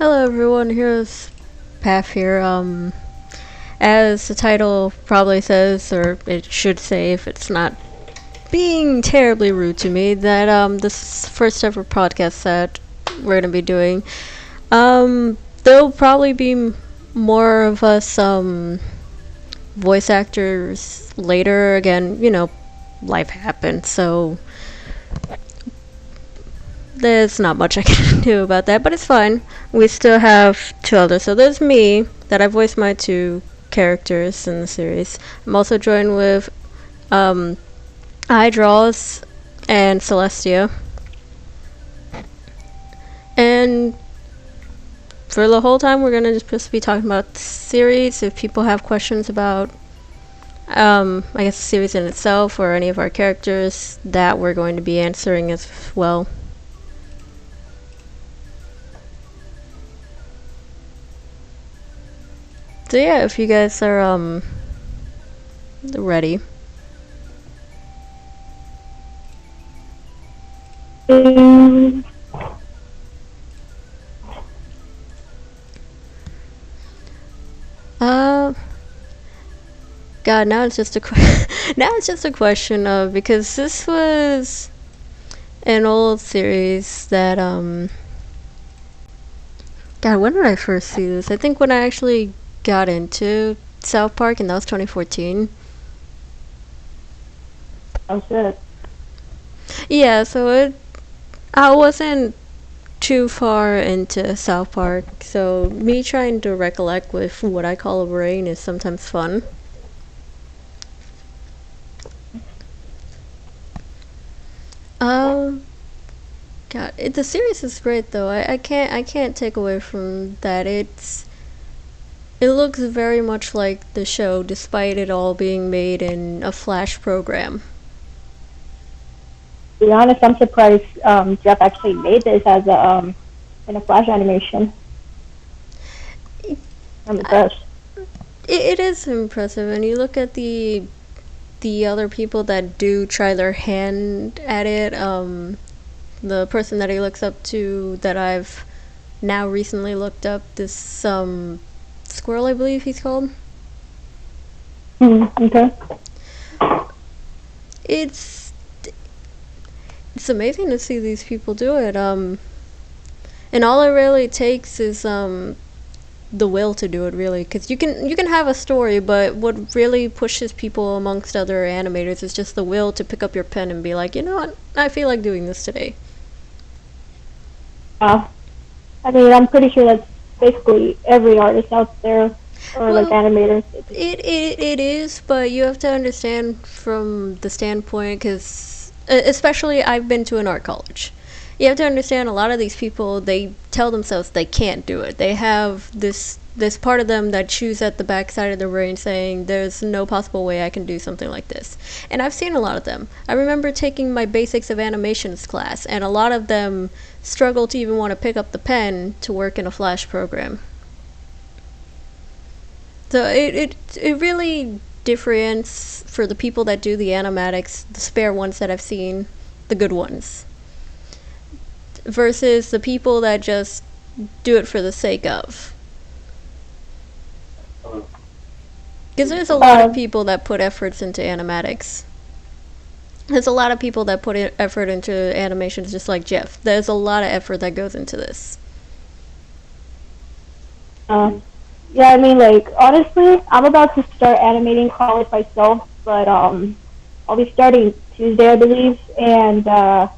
Hello everyone, here's Path here. As the title probably says, or it should say if it's not being terribly rude to me, that this is the first ever podcast that we're gonna be doing. There'll probably be more of us voice actors later. Again, life happens, so there's not much I can do about that, but it's fine. We still have two others. So there's me, that I voiced my two characters in the series. I'm also joined with iDraws and Celestia. And for the whole time, we're gonna just be talking about the series. If people have questions about, I guess, the series in itself or any of our characters, that we're going to be answering as well. So yeah, if you guys are ready. God, now it's just a now it's just a question of, because this was an old series that God, when did I first see this? I think when I actually got into South Park, and that was 2014. Oh shit. Yeah, so I wasn't too far into South Park, so me trying to recollect with what I call a brain is sometimes fun. God, the series is great though. I can't take away from that. It looks very much like the show, despite it all being made in a Flash program. To be honest, I'm surprised Jeff actually made this as a in a Flash animation. I'm impressed. It is impressive, and you look at the other people that do try their hand at it. The person that he looks up to, that I've now recently looked up, this Squirrel, I believe he's called. Okay. It's amazing to see these people do it. And all it really takes is the will to do it, really, because you can have a story, but what really pushes people amongst other animators is just the will to pick up your pen and be like, you know what, I feel like doing this today. I mean, I'm pretty sure that's basically every artist out there, or like animators. It is, but you have to understand from the standpoint, because especially I've been to an art college. You have to understand, a lot of these people, they tell themselves they can't do it. They have this part of them that chews at the backside of their brain saying, there's no possible way I can do something like this. And I've seen a lot of them. I remember taking my basics of animations class, and a lot of them struggle to even want to pick up the pen to work in a Flash program. So it really differentiates for the people that do the animatics, the spare ones that I've seen, the good ones, versus the people that just do it for the sake of. Because there's a lot of people that put efforts into animatics. There's a lot of people that put effort into animations, just like Jeff. There's a lot of effort that goes into this. Yeah, I mean, like, honestly, I'm about to start animating college myself, but I'll be starting Tuesday, I believe, and but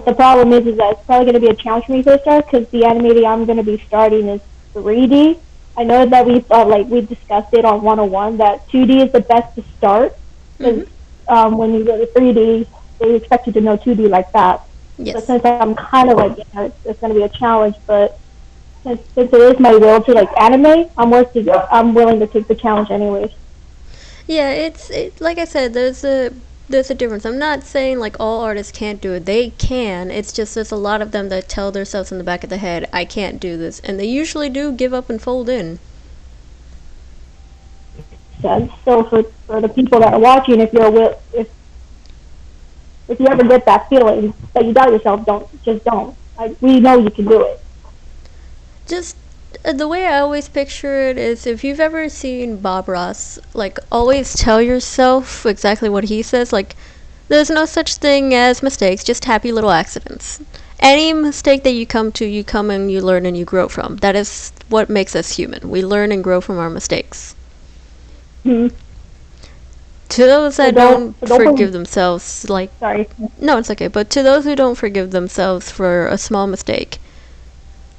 the problem is that it's probably going to be a challenge for me to start, because the animating I'm going to be starting is 3D. I know that we discussed it on 101 that 2D is the best to start, because when you go to 3D, they expect you to know 2D like that. Yes. So since I'm kind of like, it's going to be a challenge, but since it is my will to like animate, I'm willing to take the challenge anyways. Yeah, it's like I said, there's a difference. I'm not saying like all artists can't do it. They can. It's just there's a lot of them that tell themselves in the back of the head, I can't do this, and they usually do give up and fold in. Yeah, so for the people that are watching, if you ever get that feeling that you doubt yourself, don't. We know you can do it. Just the way I always picture it is, if you've ever seen Bob Ross, like, always tell yourself exactly what he says. Like, there's no such thing as mistakes, just happy little accidents. Any mistake that you come and you learn and you grow from. That is what makes us human. We learn and grow from our mistakes. Mm-hmm. To those that don't forgive themselves, like... Sorry. No, it's okay. But to those who don't forgive themselves for a small mistake,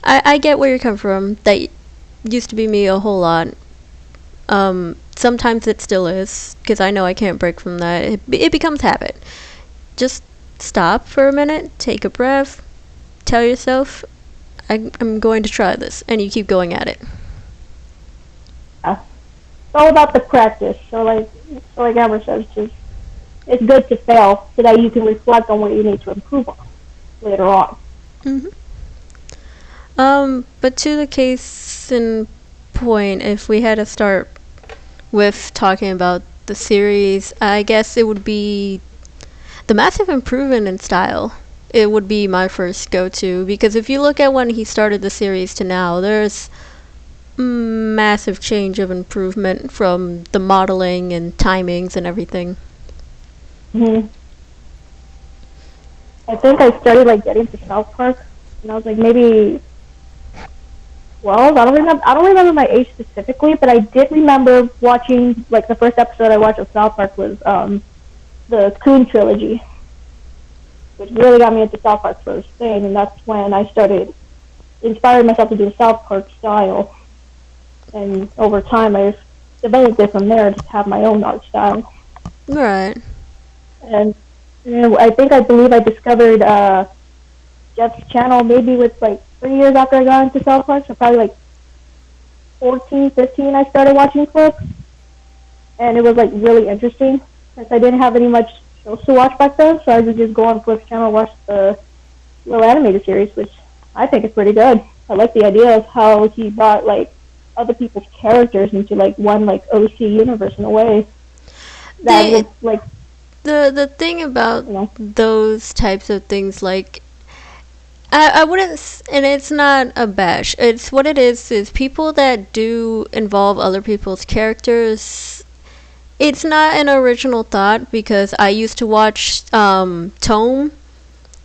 I get where you're coming from. That used to be me a whole lot. Sometimes it still is, because I know I can't break from that. It becomes habit. Just stop for a minute, take a breath, tell yourself, I'm going to try this, and you keep going at it. Yeah. It's all about the practice. So like Amber says, just it's good to fail so that you can reflect on what you need to improve on later on. Mm-hmm. But to the case in point, if we had to start with talking about the series, I guess it would be the massive improvement in style. It would be my first go-to, because if you look at when he started the series to now, there's massive change of improvement from the modeling and timings and everything. Mm-hmm. I think I started like getting to South Park, and I was like maybe 12. I don't remember my age specifically, but I did remember watching, like, the first episode I watched of South Park was the Coon trilogy, which really got me into South Park first thing, and that's when I started inspiring myself to do the South Park style. And over time, I developed it from there to have my own art style. Right. And I believe I discovered Jeff's channel maybe with like 3 years after I got into South Park, so probably like 14, 15, I started watching clips, and it was like really interesting since I didn't have any much shows to watch back then, so I would just go on Flip's channel and watch the little animated series, which I think is pretty good. I like the idea of how he brought like other people's characters into like one like OC universe in a way. That was like the thing about those types of things, like, I wouldn't, and it's not a bash. It's what it is people that do involve other people's characters. It's not an original thought, because I used to watch Tome,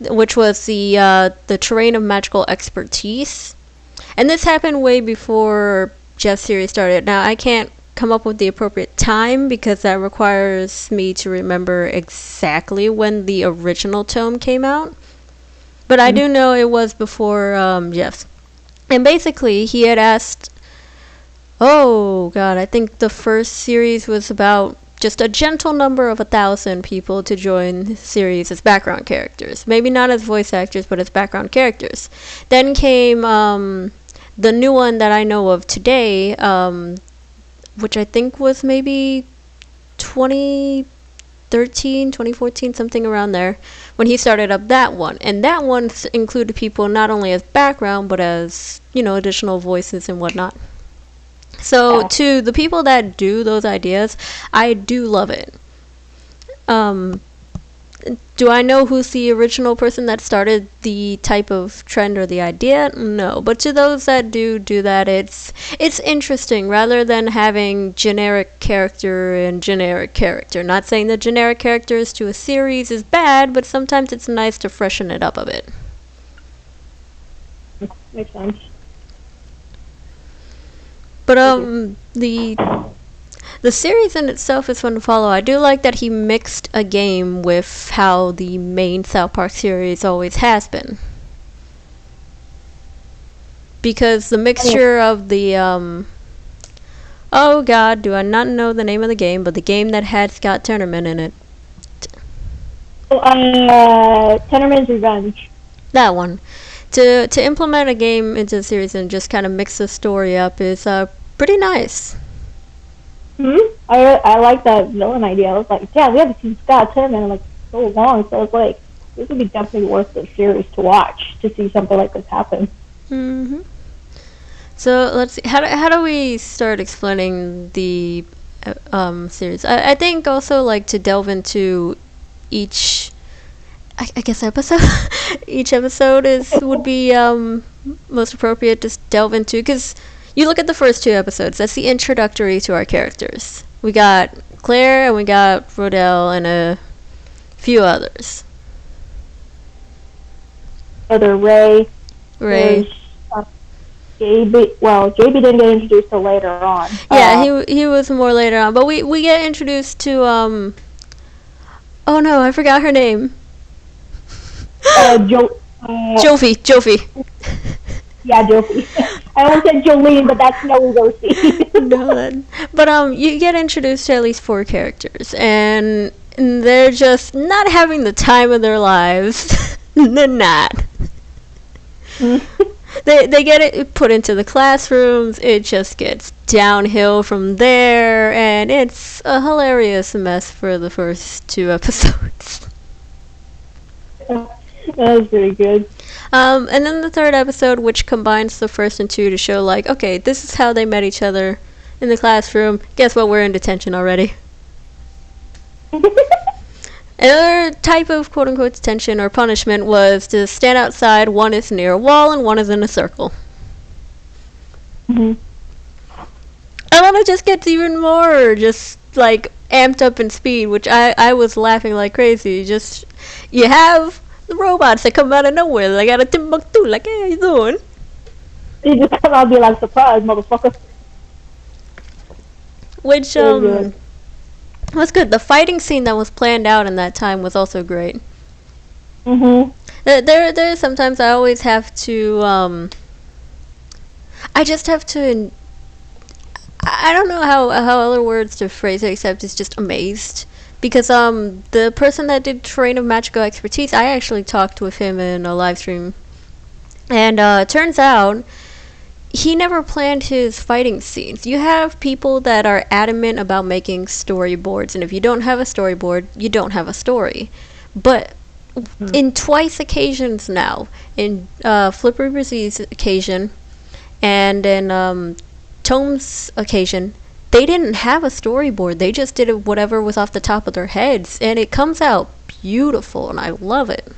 which was the Terrain of Magical Expertise, and this happened way before Jeff's series started. Now I can't come up with the appropriate time, because that requires me to remember exactly when the original Tome came out. But I do know it was before Jeff's. And basically, he had asked, oh god, I think the first series was about just a gentle number of 1,000 people to join the series as background characters. Maybe not as voice actors, but as background characters. Then came the new one that I know of today, which I think was maybe 2013, 2014, something around there, when he started up that one. And that one included people not only as background, but as, additional voices and whatnot. So to the people that do those ideas, I do love it. Do I know who's the original person that started the type of trend or the idea? No. But to those that do that, it's interesting, rather than having generic character and generic character. Not saying that generic characters to a series is bad, but sometimes it's nice to freshen it up a bit. Makes sense. But the series in itself is fun to follow. I do like that he mixed a game with how the main South Park series always has been. Because the mixture of the, oh god, do I not know the name of the game, but the game that had Scott Tenorman in it. Tenorman's Revenge. That one. To implement a game into the series and just kind of mix the story up is pretty nice. I like that villain idea. I was like, yeah, we haven't seen Scott Tenorman in like so long, so it's like this would be definitely worth the series to watch to see something like this happen. So let's see. How do we start explaining the series? I think also like to delve into each, I guess, episode. Each episode would be most appropriate to delve into, because you look at the first 2 episodes. That's the introductory to our characters. We got Claire and we got Rodell and a few others. Other Ray. Ray. JB. Well, JB didn't get introduced till later on. Yeah, he was more later on. But we get introduced to oh no, I forgot her name. Jofi. Yeah, Jofi. I almost said Jolene, but that's no OC. No, but you get introduced to at least 4 characters, and they're just not having the time of their lives. They're not. They get it put into the classrooms. It just gets downhill from there, and it's a hilarious mess for the first 2 episodes. That was pretty good. And then the 3rd episode, which combines the first and 2 to show, like, okay, this is how they met each other in the classroom. Guess what? We're in detention already. Another type of quote-unquote detention or punishment was to stand outside. One is near a wall and one is in a circle. Mm-hmm. And then it just gets even more just, like, amped up in speed, which I was laughing like crazy. Just, you have the robots that come out of nowhere. They got a Timbuktu, like, hey, how you doing? You just come out and be like, surprise, motherfucker. Which, was good. The fighting scene that was planned out in that time was also great. Mm-hmm. There sometimes I always have to, I just have to, I don't know how other words to phrase it except it's just amazed. Because, the person that did Terrain of Magical Expertise, I actually talked with him in a live stream. And, turns out, he never planned his fighting scenes. You have people that are adamant about making storyboards, and if you don't have a storyboard, you don't have a story. But in twice occasions now, in Flippery Brazie's occasion, and in Tome's occasion, they didn't have a storyboard. They just did whatever was off the top of their heads, and it comes out beautiful, and I love it.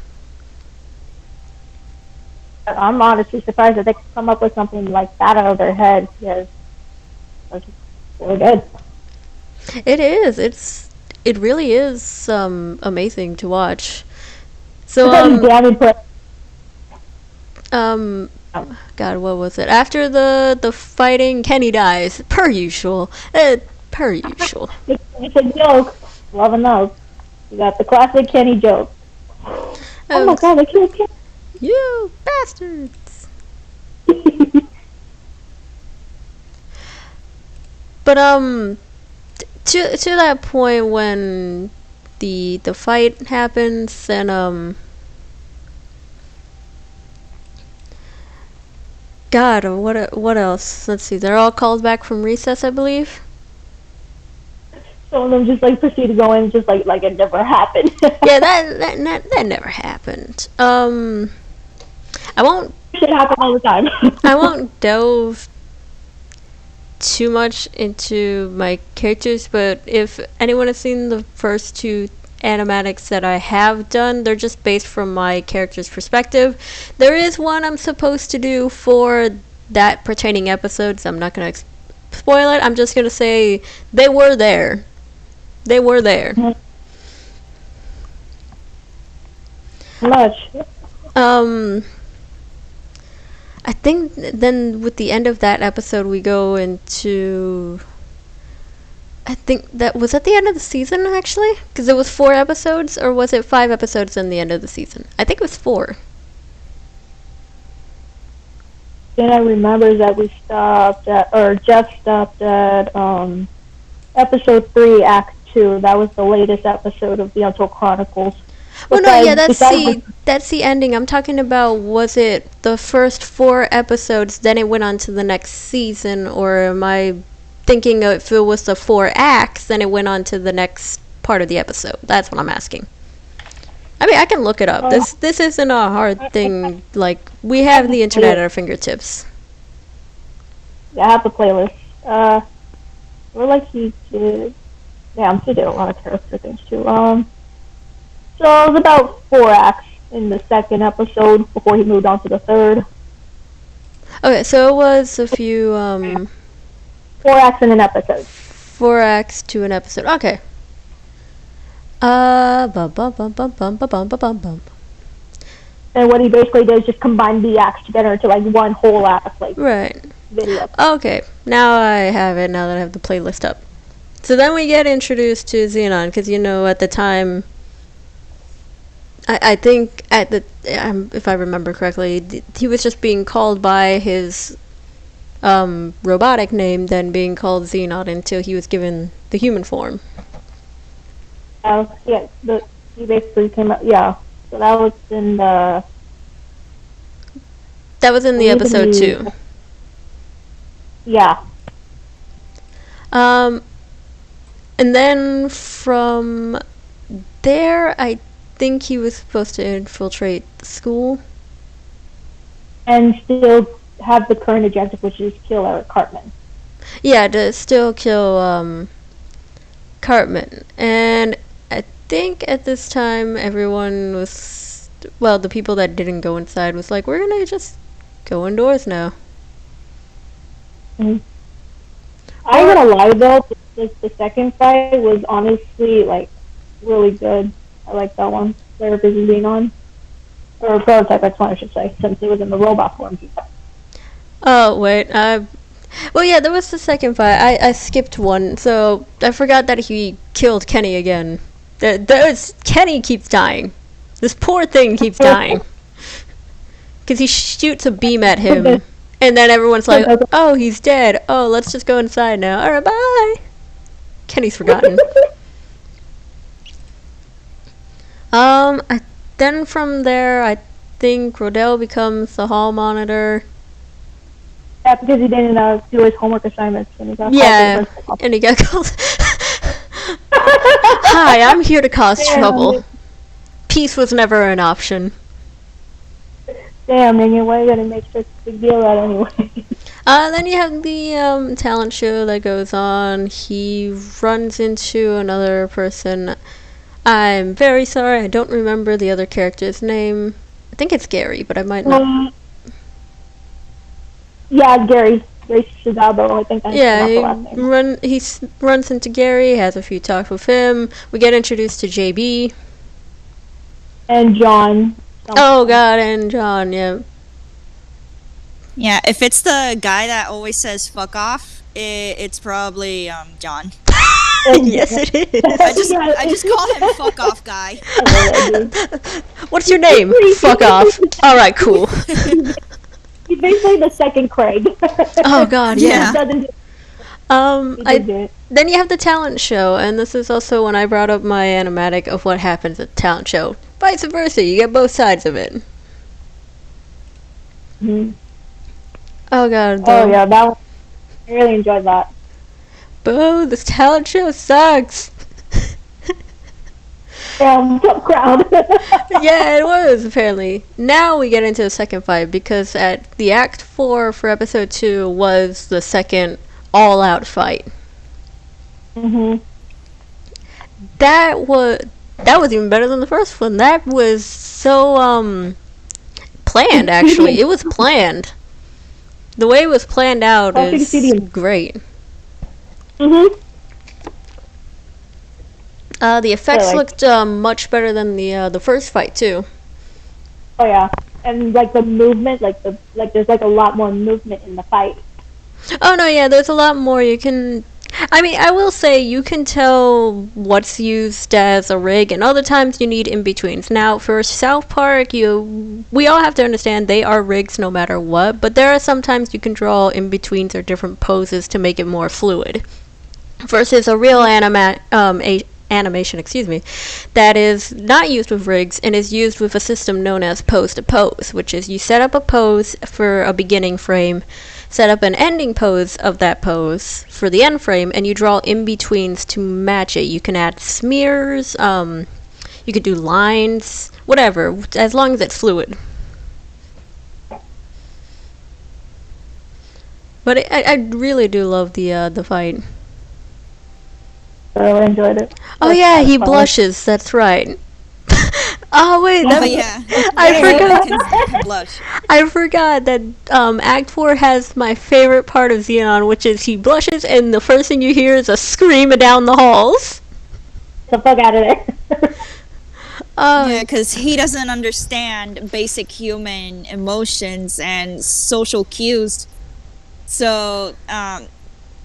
I'm honestly surprised that they could come up with something like that out of their head, because it's really good. It is. It really is amazing to watch. So God, what was it? After the fighting, Kenny dies per usual. Per usual. It's a joke. Love and love. You got the classic Kenny joke. Oh my God, they killed Kenny. You bastards! But to that point when the fight happens and God, what else? Let's see. They're all called back from recess, I believe. Some of them just like proceed to go in, just like it never happened. Yeah, that never happened. I won't. Shit happen all the time. I won't delve too much into my characters, but if anyone has seen the first 2 animatics that I have done, they're just based from my character's perspective. There is one I'm supposed to do for that pertaining episodes. I'm not going to spoil it. I'm just going to say they were there. They were there. Much. I think then with the end of that episode we go into, I think that was at the end of the season actually, because it was 4 episodes, or was it 5 episodes in the end of the season? I think it was 4. Then I remember that we stopped at, or Jeff stopped at episode 3, Act 2. That was the latest episode of the Untold Chronicles. Well, no, yeah, that's the ending. I'm talking about, was it the first 4 episodes, then it went on to the next season, or am I thinking if it was the 4 acts, then it went on to the next part of the episode? That's what I'm asking. I mean, I can look it up. This isn't a hard thing. Like, we have the internet at our fingertips. Yeah, I have the playlist. We're like he did. Yeah, he did a lot of character things too. So it was about 4 acts in the 2nd episode before he moved on to the 3rd. Okay, so it was a few 4 acts in an episode. 4 acts to an episode. Okay. Bum bum bum bum bum bum bum bum bum. And what he basically did is just combine the acts together into like one whole act, like Right. video. Okay, now I have it. Now that I have the playlist up. So then we get introduced to Xenon, because at the time, I think at the if I remember correctly, he was just being called by his robotic name, then being called Xenon until he was given the human form. Yeah, he basically came up. Yeah, so that was in the. That was in the episode 2. Yeah. And then from there, I think he was supposed to infiltrate the school. And still have the current objective, which is kill Eric Cartman. Yeah, to still kill Cartman. And I think at this time, everyone was, well, the people that didn't go inside was like, we're gonna just go indoors now. Mm-hmm. I'm gonna lie though, the second fight was honestly like really good. I like that one. They're busy being on, or prototype. That's what I should say, since it was in the robot form. Oh wait, well yeah, there was the second fight. I skipped one, so I forgot that he killed Kenny again. Kenny keeps dying. This poor thing keeps dying. Because he shoots a beam at him. And then everyone's like, oh, he's dead. Oh, let's just go inside now. Alright, bye. Kenny's forgotten. Then from there, I think Rodell becomes the hall monitor. Yeah, because he didn't do his homework assignments. And he got and he got called. Hi, I'm here to cause trouble. Peace was never an option. Damn, man, why are you gonna make such a big deal out anyway? Then you have the talent show that goes on. He runs into another person. I'm very sorry, I don't remember the other character's name. I think it's Gary, but I might not. Yeah, Gary Shizabo, I think that's the last name. He runs into Gary, has a few talks with him. We get introduced to JB. And John. Oh god, and John, yeah. Yeah, if it's the guy that always says fuck off, it's probably John. Yes, it is. I just call him fuck off guy. What's your name? Fuck off. Alright, cool. He's basically the second Craig. Oh god, yeah. Then you have the talent show, and this is also when I brought up my animatic of what happens at the talent show. Vice versa, you get both sides of it. Mm-hmm. Oh god. Oh yeah, that one. I really enjoyed that. Boo, this talent show sucks. Top crowd. Yeah, it was, apparently. Now we get into the second fight, because at the Act 4 for Episode 2 was the second all-out fight. Mm-hmm. That was even better than the first one. That was so, planned, actually. It was planned. The way it was planned out is great. Mm-hmm. The effects looked much better than the first fight too. Oh yeah, and like the movement, there's like a lot more movement in the fight. Oh no, yeah, there's a lot more you can. I mean, I will say you can tell what's used as a rig, and other times you need in-betweens. Now, for South Park, we all have to understand they are rigs no matter what, but there are sometimes you can draw in-betweens or different poses to make it more fluid. Versus a real animation, that is not used with rigs and is used with a system known as pose-to-pose, which is you set up a pose for a beginning frame, set up an ending pose of that pose for the end frame, and you draw in-betweens to match it. You can add smears, you could do lines, whatever, as long as it's fluid. But I really do love the fight. I really enjoyed it. Oh yeah, he blushes, that's right. Oh wait, But yeah, I forgot. can blush. I forgot that Act 4 has my favorite part of Xenon, which is he blushes and the first thing you hear is a scream down the halls. Get the fuck out of there. Yeah, because he doesn't understand basic human emotions and social cues. So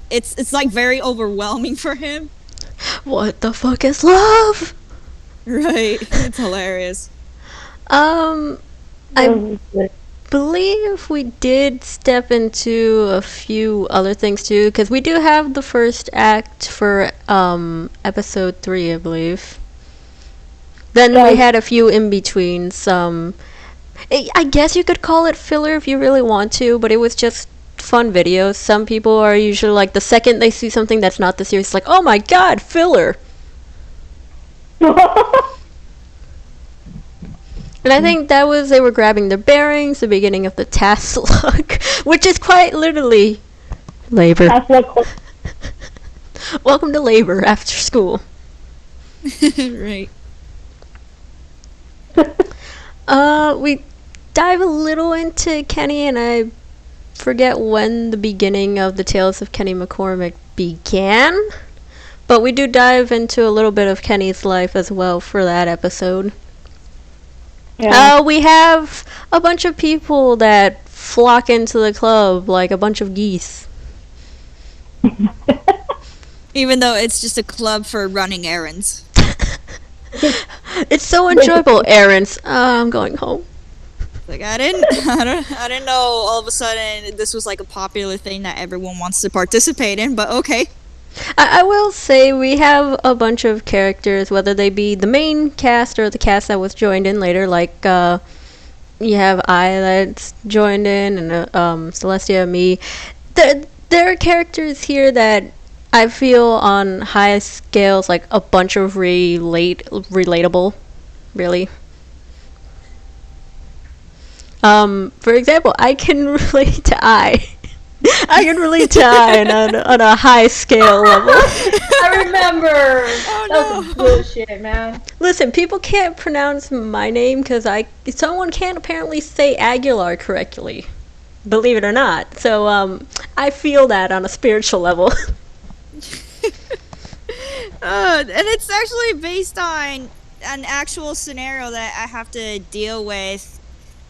it's like very overwhelming for him. What the fuck is love? Right, it's hilarious. I believe we did step into a few other things too, because we do have the first act for episode 3, I believe. Then we had a few in betweens. I guess you could call it filler if you really want to, but it was just fun videos. Some people are usually like, the second they see something that's not the series, like, oh my god, filler. And I think that was, they were grabbing their bearings, the beginning of the task log, which is quite literally labor. Welcome to labor after school. Right. We dive a little into Kenny, and I forget when the beginning of the Tales of Kenny McCormick began, but we do dive into a little bit of Kenny's life as well for that episode. Yeah. We have a bunch of people that flock into the club like a bunch of geese. Even though it's just a club for running errands. It's so enjoyable, errands. I'm going home. Like I didn't know all of a sudden this was like a popular thing that everyone wants to participate in, but okay. I will say we have a bunch of characters, whether they be the main cast or the cast that was joined in later, like you have I that's joined in, and Celestia, me. There are characters here that I feel on high scales like a bunch of relatable, really. For example, I can relate to I can relate to Ian on a high scale level. I remember. Oh, that was bullshit, man. Listen, people can't pronounce my name because someone can't apparently say Aguilar correctly. Believe it or not. So I feel that on a spiritual level. And it's actually based on an actual scenario that I have to deal with.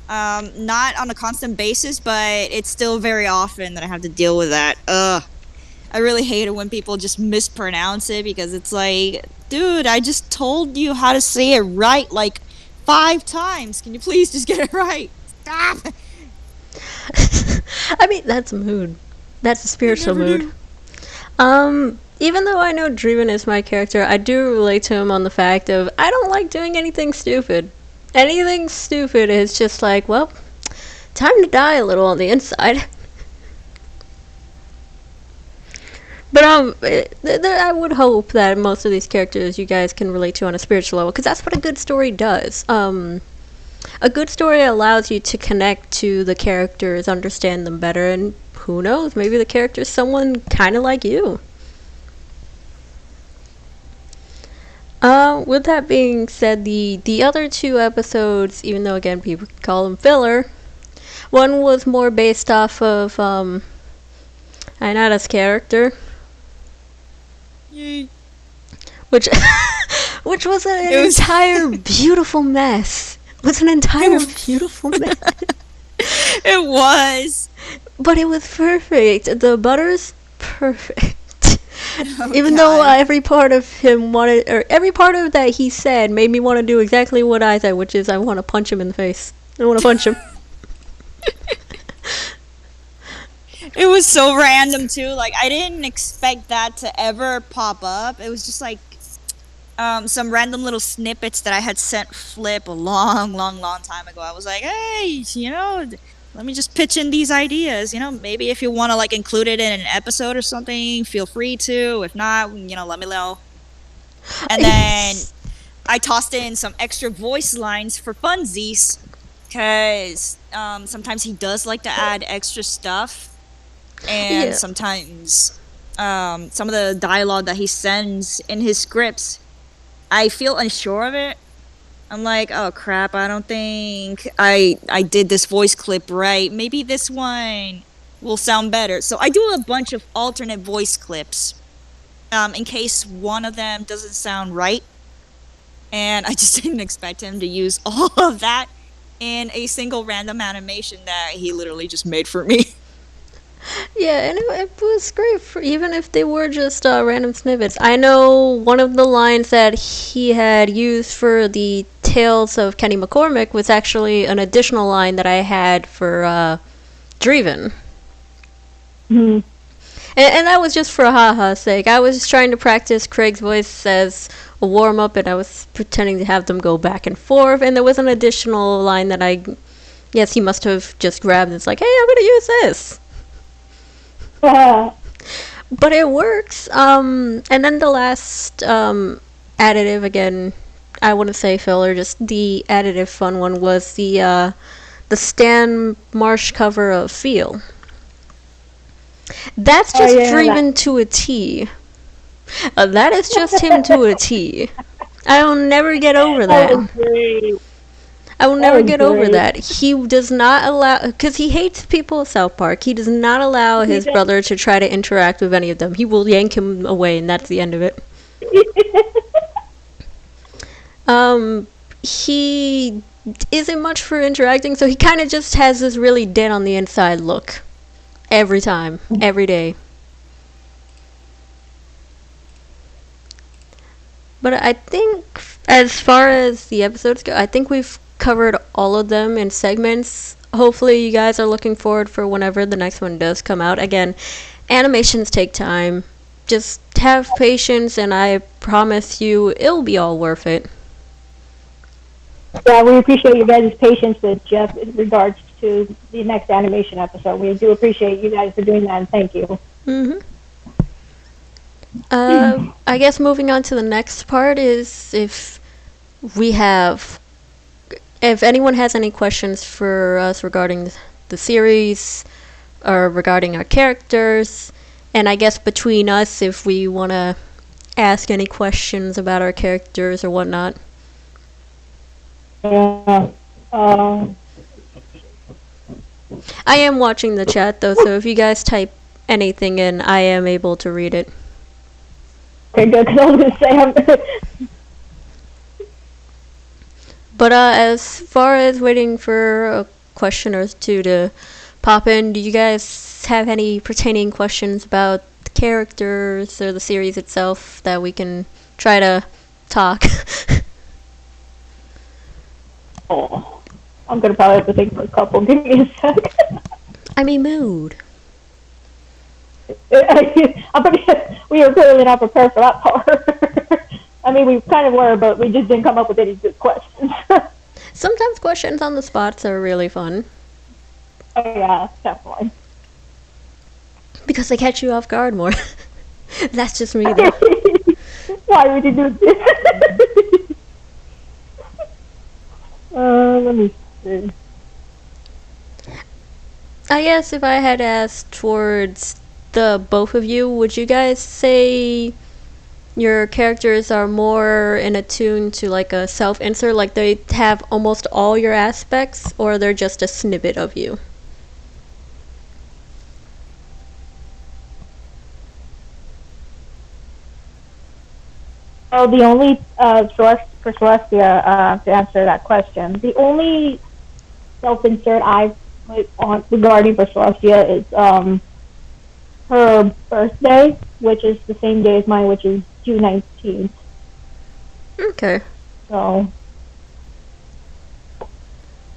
Not on a constant basis, but it's still very often that I have to deal with that. I really hate it when people just mispronounce it, because it's like, dude, I just told you how to say it right like 5 times. Can you please just get it right? Stop! I mean, that's a mood. That's a spiritual mood. Even though I know Dreven is my character, I do relate to him on the fact of I don't like doing anything stupid. Anything stupid is just like, well, time to die a little on the inside. But I would hope that most of these characters you guys can relate to on a spiritual level, because that's what a good story does. A good story allows you to connect to the characters, understand them better, and who knows, maybe the character's someone kind of like you. With that being said, the other 2 episodes, even though again people call them filler, one was more based off of Ainada's character, which was an entire beautiful mess. It was an entire beautiful mess. It was, but it was perfect. The butter's perfect. Oh, even God. though every part of him wanted, or every part of that he said made me want to do exactly what I said, which is I want to punch him in the face. I want to punch him. It was so random too. Like I didn't expect that to ever pop up. It was just like some random little snippets that I had sent Flip a long time ago. I was like, hey, let me just pitch in these ideas. Maybe if you want to like include it in an episode or something, feel free to. If not, let me know. And then I tossed in some extra voice lines for funsies, because sometimes he does like to add extra stuff, and sometimes some of the dialogue that he sends in his scripts, I feel unsure of it. I'm like, oh crap, I don't think I did this voice clip right. Maybe this one will sound better. So I do a bunch of alternate voice clips in case one of them doesn't sound right. And I just didn't expect him to use all of that in a single random animation that he literally just made for me. Yeah, and it was great, even if they were just random snippets. I know one of the lines that he had used for the Tales of Kenny McCormick was actually an additional line that I had for Dreven. Mhm. And that was just for haha's sake. I was trying to practice Craig's voice as a warm-up, and I was pretending to have them go back and forth, and there was an additional line that yes, he must have just grabbed and it's like, hey, I'm gonna use this. But it works. And then the last additive, again, I wouldn't say filler, just the additive fun one was the Stan Marsh cover of Feel. That's just Dreven to a T. That is just him to a T. I will never get over that. I will never get over that. He does not allow, because he hates people at South Park, he does not allow his brother to try to interact with any of them. He will yank him away, and that's the end of it. He isn't much for interacting, so he kind of just has this really dead on the inside look. Every time. Every day. But I think, as far as the episodes go, I think we've covered all of them in segments. Hopefully you guys are looking forward for whenever the next one does come out. Again, animations take time. Just have patience, and I promise you it'll be all worth it. Yeah, we appreciate you guys' patience with Jeff in regards to the next animation episode. We do appreciate you guys for doing that, and thank you. I guess moving on to the next part is if anyone has any questions for us regarding the series or regarding our characters, and I guess between us if we want to ask any questions about our characters or whatnot. I am watching the chat though, so if you guys type anything in, I am able to read it. Okay, good, because I was going to say... But as far as waiting for a question or two to pop in, do you guys have any pertaining questions about the characters or the series itself that we can try to talk? Oh, I'm going to probably have to think for a couple. Give me a sec. I'm in mood. We were clearly not prepared for that part. I mean, we kind of were, but we just didn't come up with any good questions. Sometimes questions on the spots are really fun. Oh, yeah, definitely. Because they catch you off guard more. That's just me, though. Why would you do this? Let me see. I guess if I had asked towards the both of you, would you guys say your characters are more in attune to like a self-insert, like they have almost all your aspects, or they're just a snippet of you? Oh, the only, for Celestia, to answer that question, the only self-insert I put on regarding for Celestia is, her birthday, which is the same day as mine, which is June 19th. Okay. So,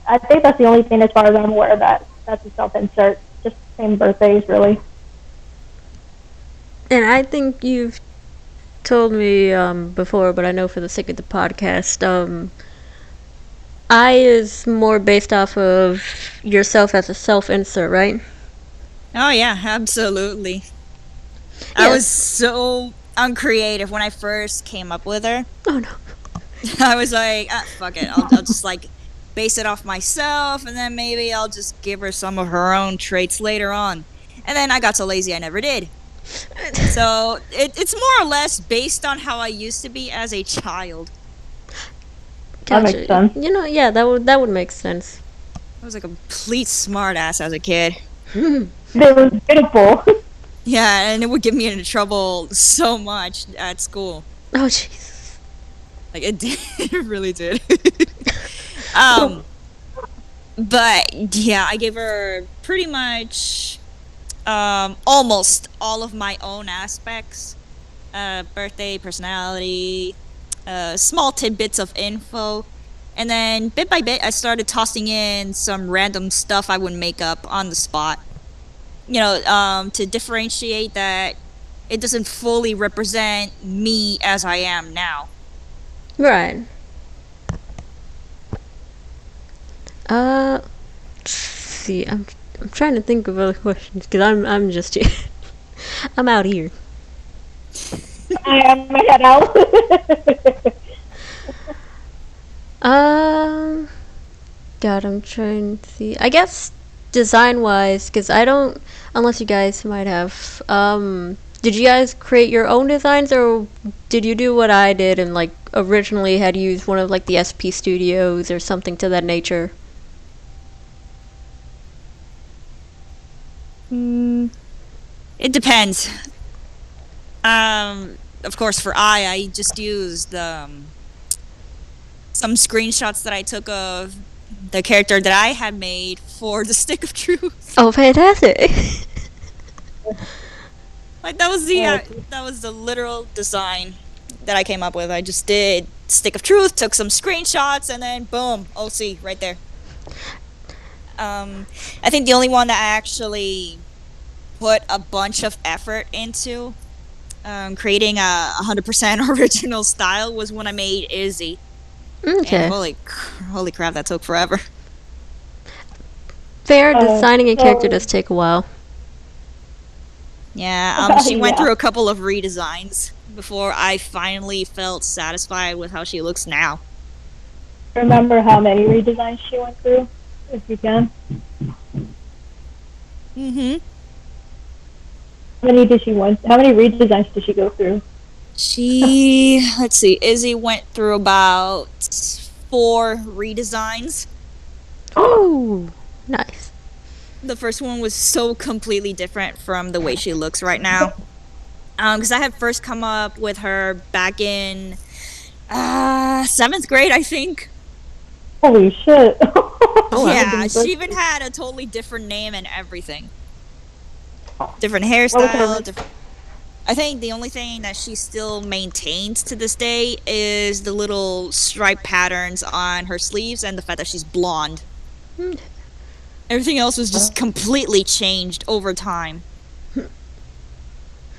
I think that's the only thing as far as I'm aware of that's a self-insert. Just the same birthdays, really. And I think you've told me before, but I know for the sake of the podcast, I is more based off of yourself as a self-insert, right? Oh yeah, absolutely. Yes. I was so uncreative when I first came up with her. Oh no. I was like, fuck it, I'll just like base it off myself, and then maybe I'll just give her some of her own traits later on. And then I got so lazy I never did. So it's more or less based on how I used to be as a child. That makes sense. You know, yeah, that would make sense. I was a complete smartass as a kid. They were beautiful. Yeah, and it would get me into trouble so much at school. Oh, jeez. Like, it did. It really did. But, yeah, I gave her pretty much almost all of my own aspects. Birthday, personality, small tidbits of info. And then, bit by bit, I started tossing in some random stuff I would make up on the spot. You know, to differentiate that it doesn't fully represent me as I am now. Right. Let's see. I'm trying to think of other questions because I'm just here. I'm out here. I am my head out. God, I'm trying to see. I guess design-wise, because I don't, unless you guys might have. Did you guys create your own designs, or did you do what I did and like originally had used one of like the SP Studios or something to that nature? It depends. Of course, for I just used some screenshots that I took of the character that I had made for the Stick of Truth. Oh, fantastic! Like that was the literal design that I came up with. I just did Stick of Truth, took some screenshots, and then boom, OC right there. I think the only one that I actually put a bunch of effort into creating a 100% original style was when I made Izzy. Okay. And holy crap, that took forever. Fair, designing a character does take a while. Yeah, she went Yeah. through a couple of redesigns before I finally felt satisfied with how she looks now. Remember how many redesigns she went through, if you can? Mm-hmm. How many redesigns did she go through? Let's see, Izzy went through about 4 redesigns. Oh, nice. The first one was so completely different from the way she looks right now. Because I had first come up with her back in 7th grade, I think. Holy shit. Yeah, she even had a totally different name and everything. Different hairstyle. I think the only thing that she still maintains to this day is the little stripe patterns on her sleeves and the fact that she's blonde. Everything else was just completely changed over time.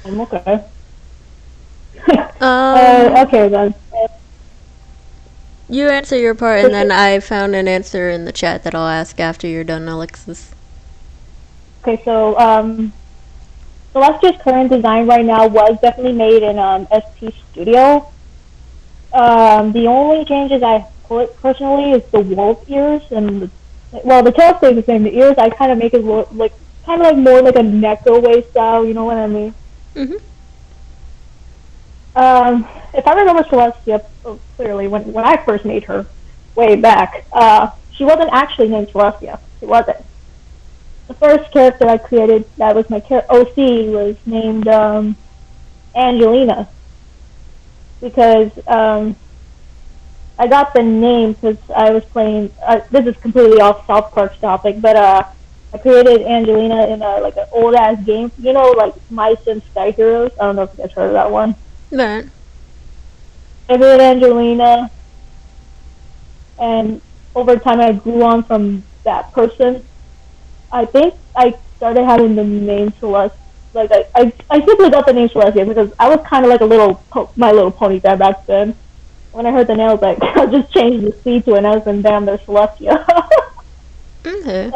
Okay. Um, Okay then. You answer your part, and then I found an answer in the chat that I'll ask after you're done, Alexis. Okay, so Celestia's current design right now was definitely made in SP Studio. The only changes I put personally is the wolf ears and the tail stays the same. The ears I kind of make it look like more like a Neko way style. You know what I mean? Mhm. If I remember Celestia clearly, when I first made her way back, she wasn't actually named Celestia. She wasn't. The first character I created that was my OC was named Angelina, because I got the name because I was playing. This is completely off South Park's topic, but I created Angelina in like an old ass game. You know, like Mice and Sky Heroes. I don't know if you guys heard of that one. Right. I created Angelina, and over time I grew on from that person. I think I started having the name Celeste. Like I simply got the name Celestia because I was kind of like My Little Pony guy back then. When I heard the name, I was like, I'll just change the C to an S, and damn, there's Celestia. Okay.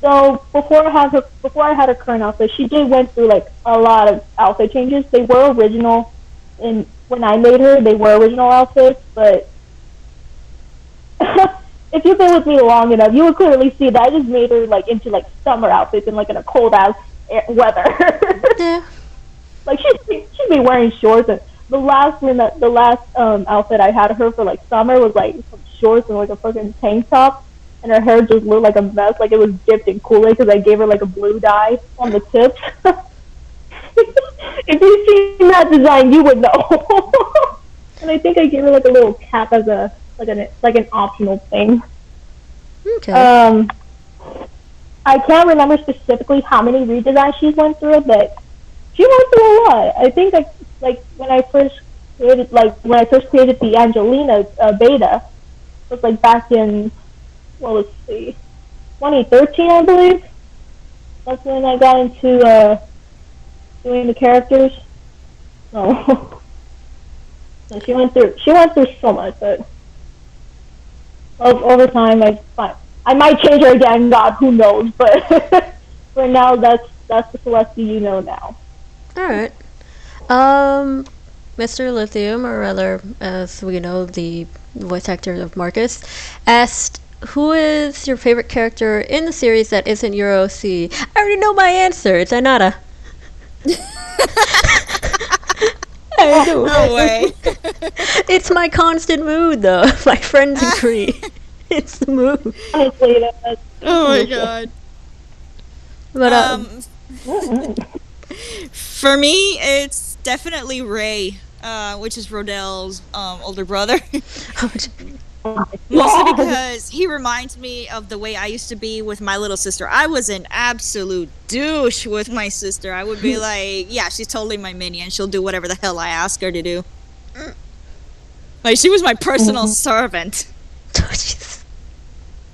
So before I had her current outfit, she went through like a lot of outfit changes. They were original, and when I made her, they were original outfits, but. If you've been with me long enough, you would clearly see that I just made her like into like summer outfits and like in a cold ass weather. Yeah. Like she'd be wearing shorts and the last outfit I had her for like summer was like some shorts and like a fucking tank top, and her hair just looked like a mess, like it was dipped in Kool-Aid because I gave her like a blue dye on the tips. If you seen that design, you would know. And I think I gave her like a little cap as a like an optional thing. Okay. I can't remember specifically how many redesigns she went through, but she went through a lot. I think like when I first created the Angelina beta, it was like back in, well, let's see, 2013, I believe. That's when I got into doing the characters. So, so she went through so much, but over time I might change her again. God, who knows? But for now, that's the Celestia you know now. All right. Mr. Lithium, or rather, as we know, the voice actor of Marcus, asked, who is your favorite character in the series that isn't your OC? I already know my answer. It's Anata. I know. No way. It's my constant mood, though. My friends agree. It's the mood. Honestly, that's Oh my god. But For me, it's definitely Ray, which is Rodel's older brother. Mostly because he reminds me of the way I used to be with my little sister. I was an absolute douche with my sister. I would be like, yeah, she's totally my minion. She'll do whatever the hell I ask her to do. Like, she was my personal servant.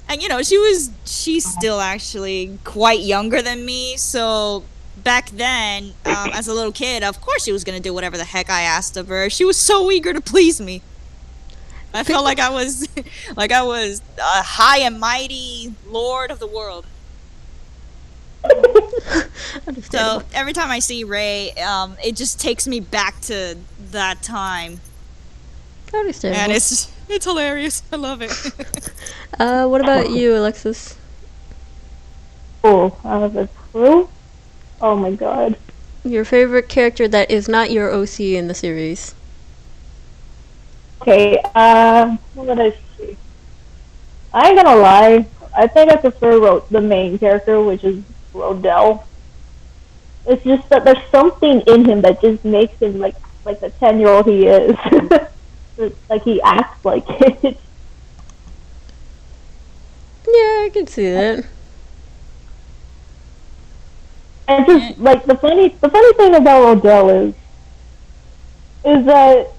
And, you know, she's still actually quite younger than me, so back then, as a little kid, of course she was going to do whatever the heck I asked of her. She was so eager to please me. I felt like I was a high and mighty lord of the world. So every time I see Ray, it just takes me back to that time. Understandable. And it's hilarious. I love it. What about you, Alexis? cool. Out of a crew? Oh my god. Your favorite character that is not your OC in the series? Okay, what would I see? I ain't gonna lie. I think I prefer the main character, which is Rodell. It's just that there's something in him that just makes him like the 10-year-old he is. Like he acts like it. Yeah, I can see that. And just like the funny thing about Rodell is that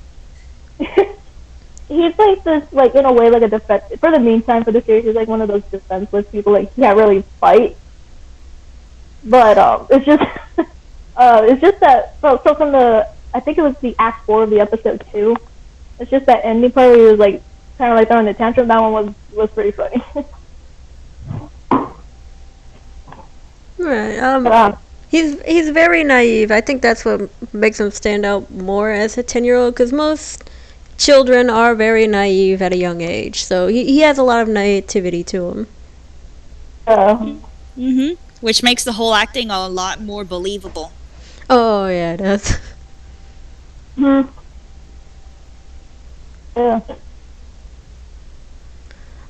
he's like this, like in a way, like a defense for the meantime for the series. He's like one of those defenseless people, like he can't really fight. But it's just that so from the, I think it was the act 4 of the episode 2. It's just that ending part where he was like kind of like throwing a tantrum. That one was pretty funny. Right. He's very naive. I think that's what makes him stand out more as a 10-year-old, because most children are very naive at a young age. So he has a lot of naivety to him. Which makes the whole acting a lot more believable. Oh, yeah, it does. Yeah.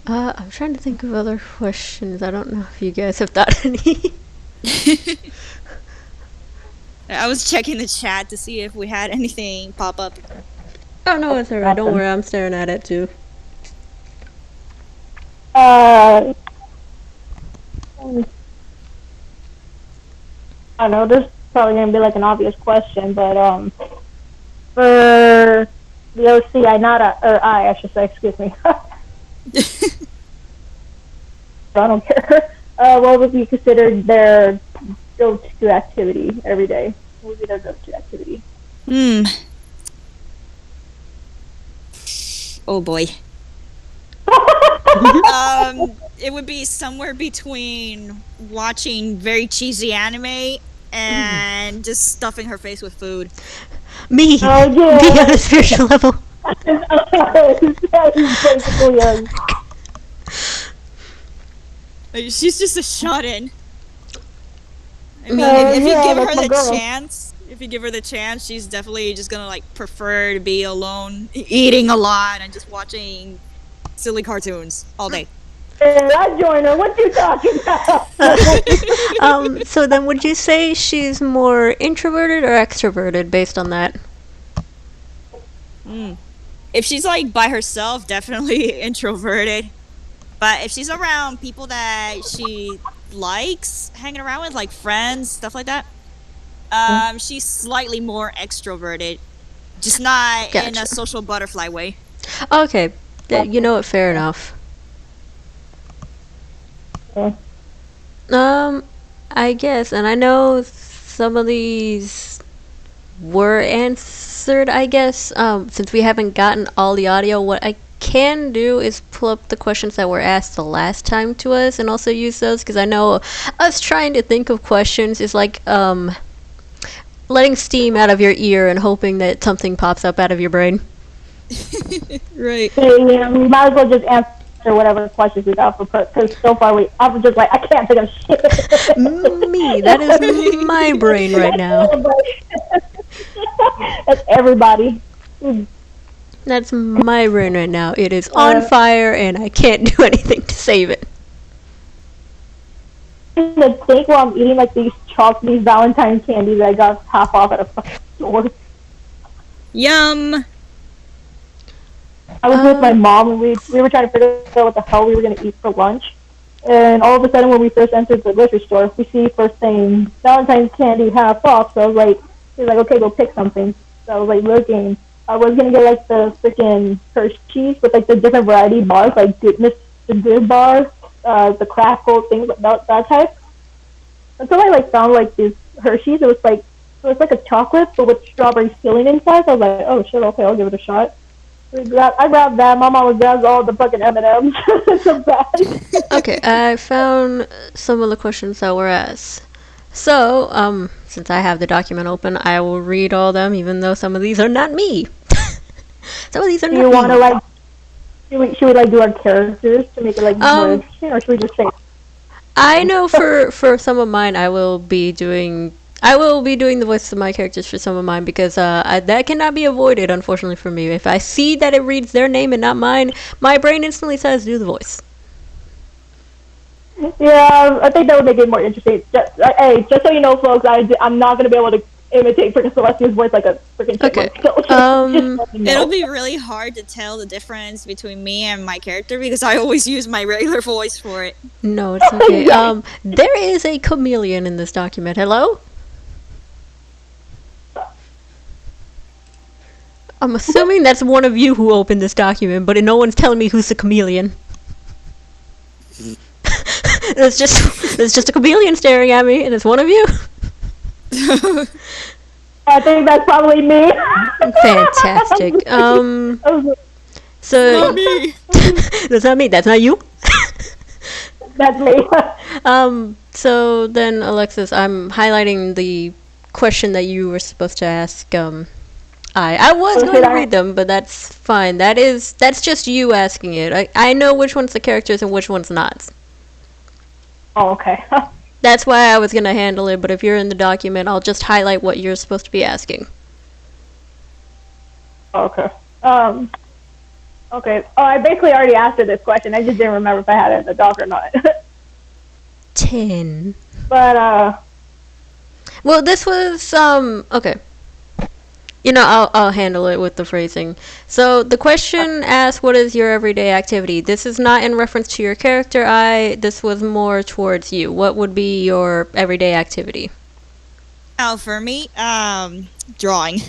I'm trying to think of other questions. I don't know if you guys have thought any. I was checking the chat to see if we had anything pop up. Oh, no, it's alright. Don't worry. I'm staring at it, too. I don't know, this is probably going to be like an obvious question, but for the OC, I should say, excuse me. I don't care. What would be considered their go-to activity every day? What would be their go-to activity? Oh boy. It would be somewhere between watching very cheesy anime and just stuffing her face with food. Me! Oh, yeah. Me on a spiritual level. She's just a shut-in. I mean, if you give her the chance, If you give her the chance, she's definitely just gonna like prefer to be alone, eating a lot, and just watching silly cartoons all day. Hey, I join her. What you talking about? So then would you say she's more introverted or extroverted based on that? If she's like by herself, definitely introverted. But if she's around people that she likes hanging around with, like friends, stuff like that, she's slightly more extroverted. Just not in Gotcha. a social butterfly way. Okay, you know what? Fair enough. I guess, and I know some of these were answered, I guess. Since we haven't gotten all the audio, what I can do is pull up the questions that were asked the last time to us and also use those, because I know us trying to think of questions is like letting steam out of your ear and hoping that something pops up out of your brain. Right. Yeah, we might as well just answer whatever questions we got for because so far I was just like, I can't think of shit. Me, that is my brain right now. That's everybody. That's my brain right now. It is on fire and I can't do anything to save it. To think while I'm eating like these Valentine candies that I got half off at a fucking store. Yum. I was with my mom and we were trying to figure out what the hell we were going to eat for lunch. And all of a sudden when we first entered the grocery store, we see first thing Valentine's candy half off. So I was like, he was like, okay, go pick something. So I was like looking. I was going to get like the freaking Hershey's with like the different variety bars, like Goodness, the Good bar, the Crackle, things like that type. Until I like found like these Hershey's. It was like a chocolate but with strawberry filling inside. So I was like, oh shit, okay, I'll give it a shot. I grabbed that. My mom grabs all the fucking M&Ms. It's so bad. Okay, I found some of the questions that were asked. So, since I have the document open, I will read all them, even though some of these are not me. Some of these are not me. Do you want to like? Should we like do our characters to make it like more interesting, or should we just say? I know for some of mine, I will be doing the voices of my characters for some of mine because that cannot be avoided, unfortunately for me. If I see that it reads their name and not mine, my brain instantly says do the voice. Yeah, I think that would make it more interesting. Just so you know, folks, I'm not going to be able to imitate freaking Celestia's voice like a freaking okay. It'll be really hard to tell the difference between me and my character because I always use my regular voice for it. No, it's okay. There is a chameleon in this document. Hello? I'm assuming that's one of you who opened this document, but no one's telling me who's the chameleon. There's just a chameleon staring at me, and it's one of you. I think that's probably me. Fantastic. So Not me. that's not me. That's not you. That's me. So then, Alexis, I'm highlighting the question that you were supposed to ask. I was going to read them, but that's fine. That's just you asking it. I know which one's the characters and which one's not. Oh, okay. That's why I was going to handle it, but if you're in the document, I'll just highlight what you're supposed to be asking. Okay. Okay. Oh, I basically already asked her this question. I just didn't remember if I had it in the doc or not. 10. But, well, this was, okay. You know, I'll handle it with the phrasing. So the question asked, what is your everyday activity? This is not in reference to your character. This was more towards you. What would be your everyday activity? Oh, for me, drawing.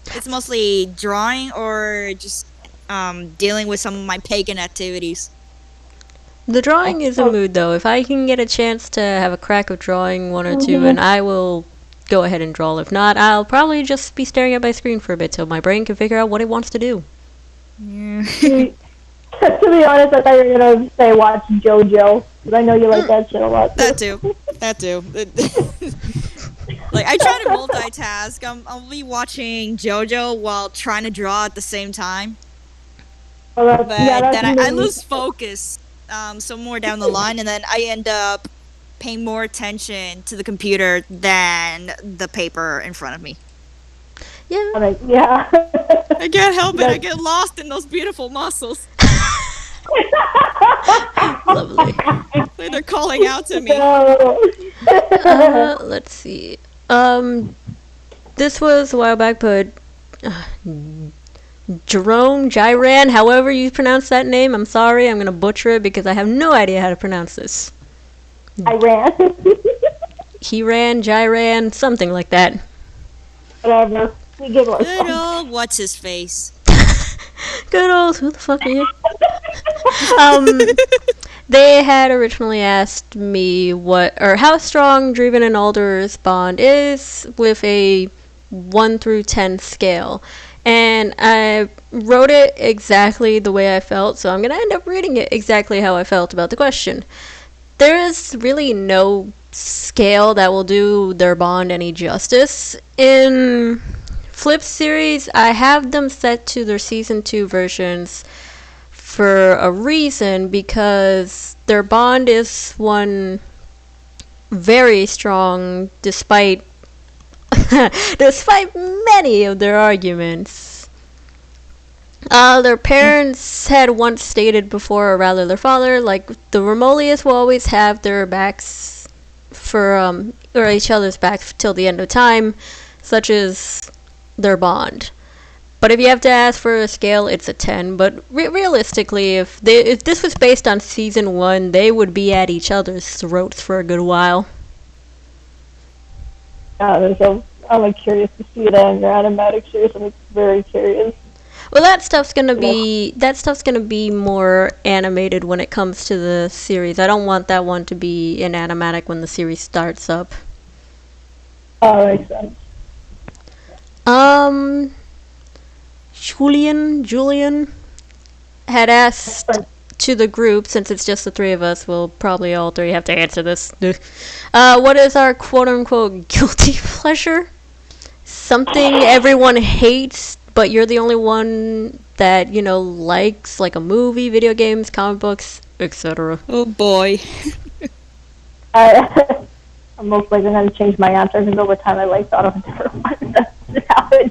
It's mostly drawing or just dealing with some of my pagan activities. The drawing is a mood, though. If I can get a chance to have a crack of drawing one or two, and I will go ahead and draw. If not, I'll probably just be staring at my screen for a bit till my brain can figure out what it wants to do. Yeah. to be honest, I thought you were going to say watch JoJo, because I know you like that shit a lot. That too. Like, I try to multitask. I'll be watching JoJo while trying to draw at the same time. But then I lose focus somewhere down the line, and then I end up paying more attention to the computer than the paper in front of me. Yeah. Yeah. I can't help it. I get lost in those beautiful muscles. Lovely. They're calling out to me. Let's see. This was a while back, but Jerome Gyran, however you pronounce that name, I'm sorry, I'm gonna butcher it because I have no idea how to pronounce this. I ran. He ran, Gyran, something like that. Whatever. We give us Good old what's his face. Good old, who the fuck are you? They had originally asked me how strong Dreven and Alder's bond is with a 1 through 10 scale. And I wrote it exactly the way I felt, so I'm going to end up reading it exactly how I felt about the question. There is really no scale that will do their bond any justice. In Flip's series, I have them set to their Season 2 versions for a reason, because their bond is one very strong despite despite many of their arguments. Their parents had once stated before, or rather their father, like, the Romolius will always have their backs for or each other's backs till the end of time, such as their bond. But if you have to ask for a scale, it's a 10. But realistically, if this was based on Season 1, they would be at each other's throats for a good while. So I'm like curious to see that in your animatic series. I'm very curious. Well, that stuff's gonna be more animated when it comes to the series. I don't want that one to be in animatic when the series starts up. Oh, makes sense. Julian had asked to the group, since it's just the three of us, we'll probably all three have to answer this. What is our quote-unquote guilty pleasure? Something everyone hates, but you're the only one that, likes, like a movie, video games, comic books, etc. Oh boy. I'm most likely going to change my answer because over time I thought of a different one. That's just happening.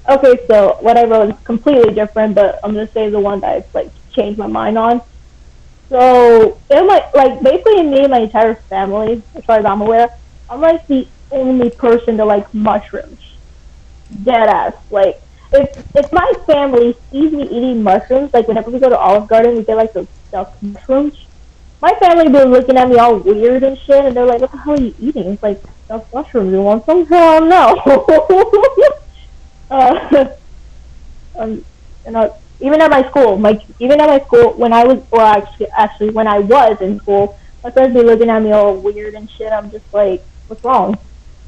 Okay, so what I wrote is completely different, but I'm going to say the one that I've changed my mind on. So, basically me and my entire family, as far as I'm aware, I'm the only person to like mushrooms. Deadass. If my family sees me eating mushrooms, whenever we go to Olive Garden, we get those stuffed mushrooms. My family be looking at me all weird and shit, and they're like, "What the hell are you eating?" It's stuffed mushrooms. You want some? Hell no. Even at my school, when I was, actually when I was in school, my friends be looking at me all weird and shit. I'm just like, "What's wrong?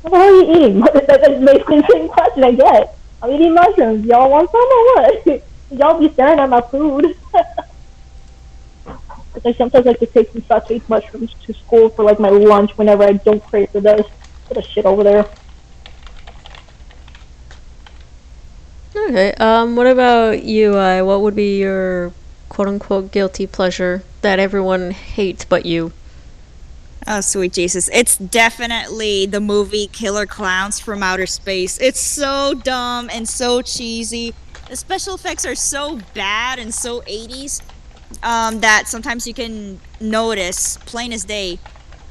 What the hell are you eating?" That's basically the same question I get. I'm eating mushrooms. Y'all want some or what? Y'all be staring at my food. I sometimes like to take some sauteed mushrooms to school for my lunch whenever I don't crave for those. Put a shit over there. Okay, what about you? What would be your quote-unquote guilty pleasure that everyone hates but you? Oh, sweet Jesus. It's definitely the movie Killer Clowns from Outer Space. It's so dumb and so cheesy. The special effects are so bad and so 80s that sometimes you can notice, plain as day,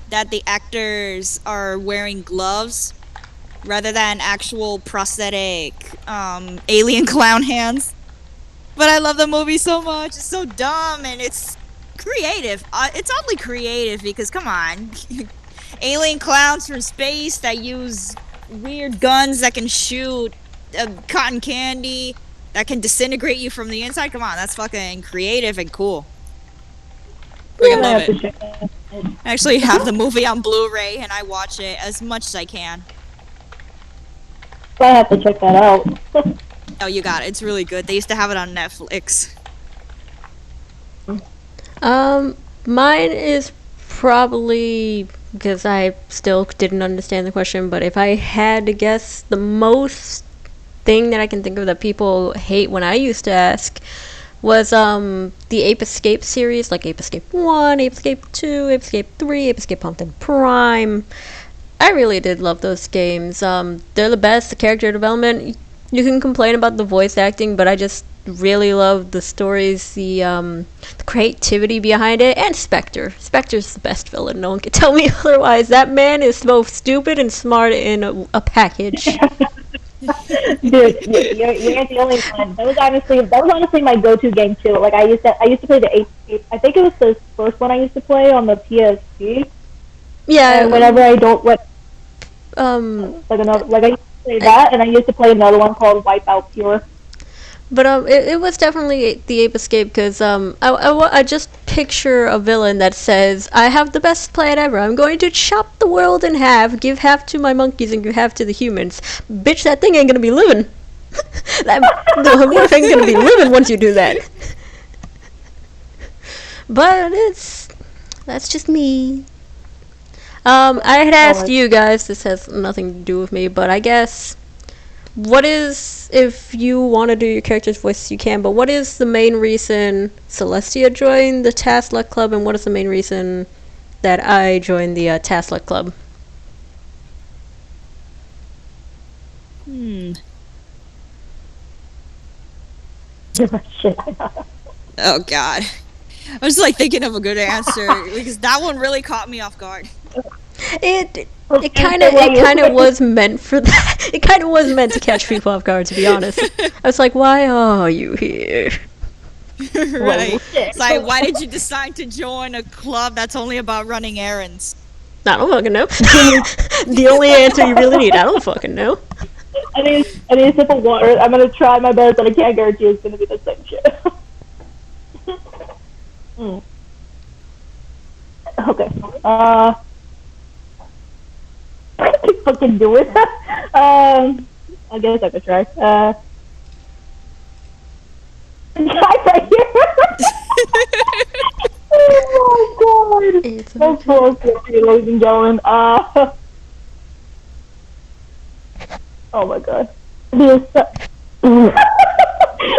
that the actors are wearing gloves rather than actual prosthetic alien clown hands. But I love the movie so much. It's so dumb and it's creative. It's oddly creative because, come on, alien clowns from space that use weird guns that can shoot cotton candy that can disintegrate you from the inside. Come on, that's fucking creative and cool. Freaking love it. I actually have the movie on Blu-ray and I watch it as much as I can. I have to check that out. Oh, you got it. It's really good. They used to have it on Netflix. Mine is probably, because I still didn't understand the question, but if I had to guess, the most thing that I can think of that people hate when I used to ask was the Ape Escape series, like Ape Escape 1, Ape Escape 2, Ape Escape 3, Ape Escape Pumpkin Prime. I really did love those games. They're the best. The character development, you can complain about the voice acting, but I just really love the stories, the creativity behind it, and Spectre. Spectre's the best villain. No one can tell me otherwise. That man is both stupid and smart in a package. Dude, you're the only one. That was honestly my go-to game too. Like I used to play the Ape. I think it was the first one I used to play on the PSP. Yeah. And whenever I don't like I used to play that, and I used to play another one called Wipeout Pure. But it was definitely the Ape Escape, because I just picture a villain that says, I have the best plan ever. I'm going to chop the world in half, give half to my monkeys and give half to the humans. Bitch, that thing ain't gonna be living. The motherfucker ain't gonna be living once you do that. But that's just me. I had asked you guys, this has nothing to do with me, but I guess, what is, if you want to do your character's voice, you can, but what is the main reason Celestia joined the Task Club, and what is the main reason that I joined the Task Club? Oh god. I was like thinking of a good answer because that one really caught me off guard. It kind of was meant for that. It kind of was meant to catch people off guard, to be honest. I was like, why are you here? Right. It's like, why did you decide to join a club that's only about running errands? I don't fucking know. The only answer you really need, I don't fucking know. I need a sip of water. I'm gonna try my best, but I can't guarantee it's gonna be the same shit. Okay. I can fucking do it. I guess I could try. Try right here. Oh my god. It's So close, ladies and gentlemen. Oh my god.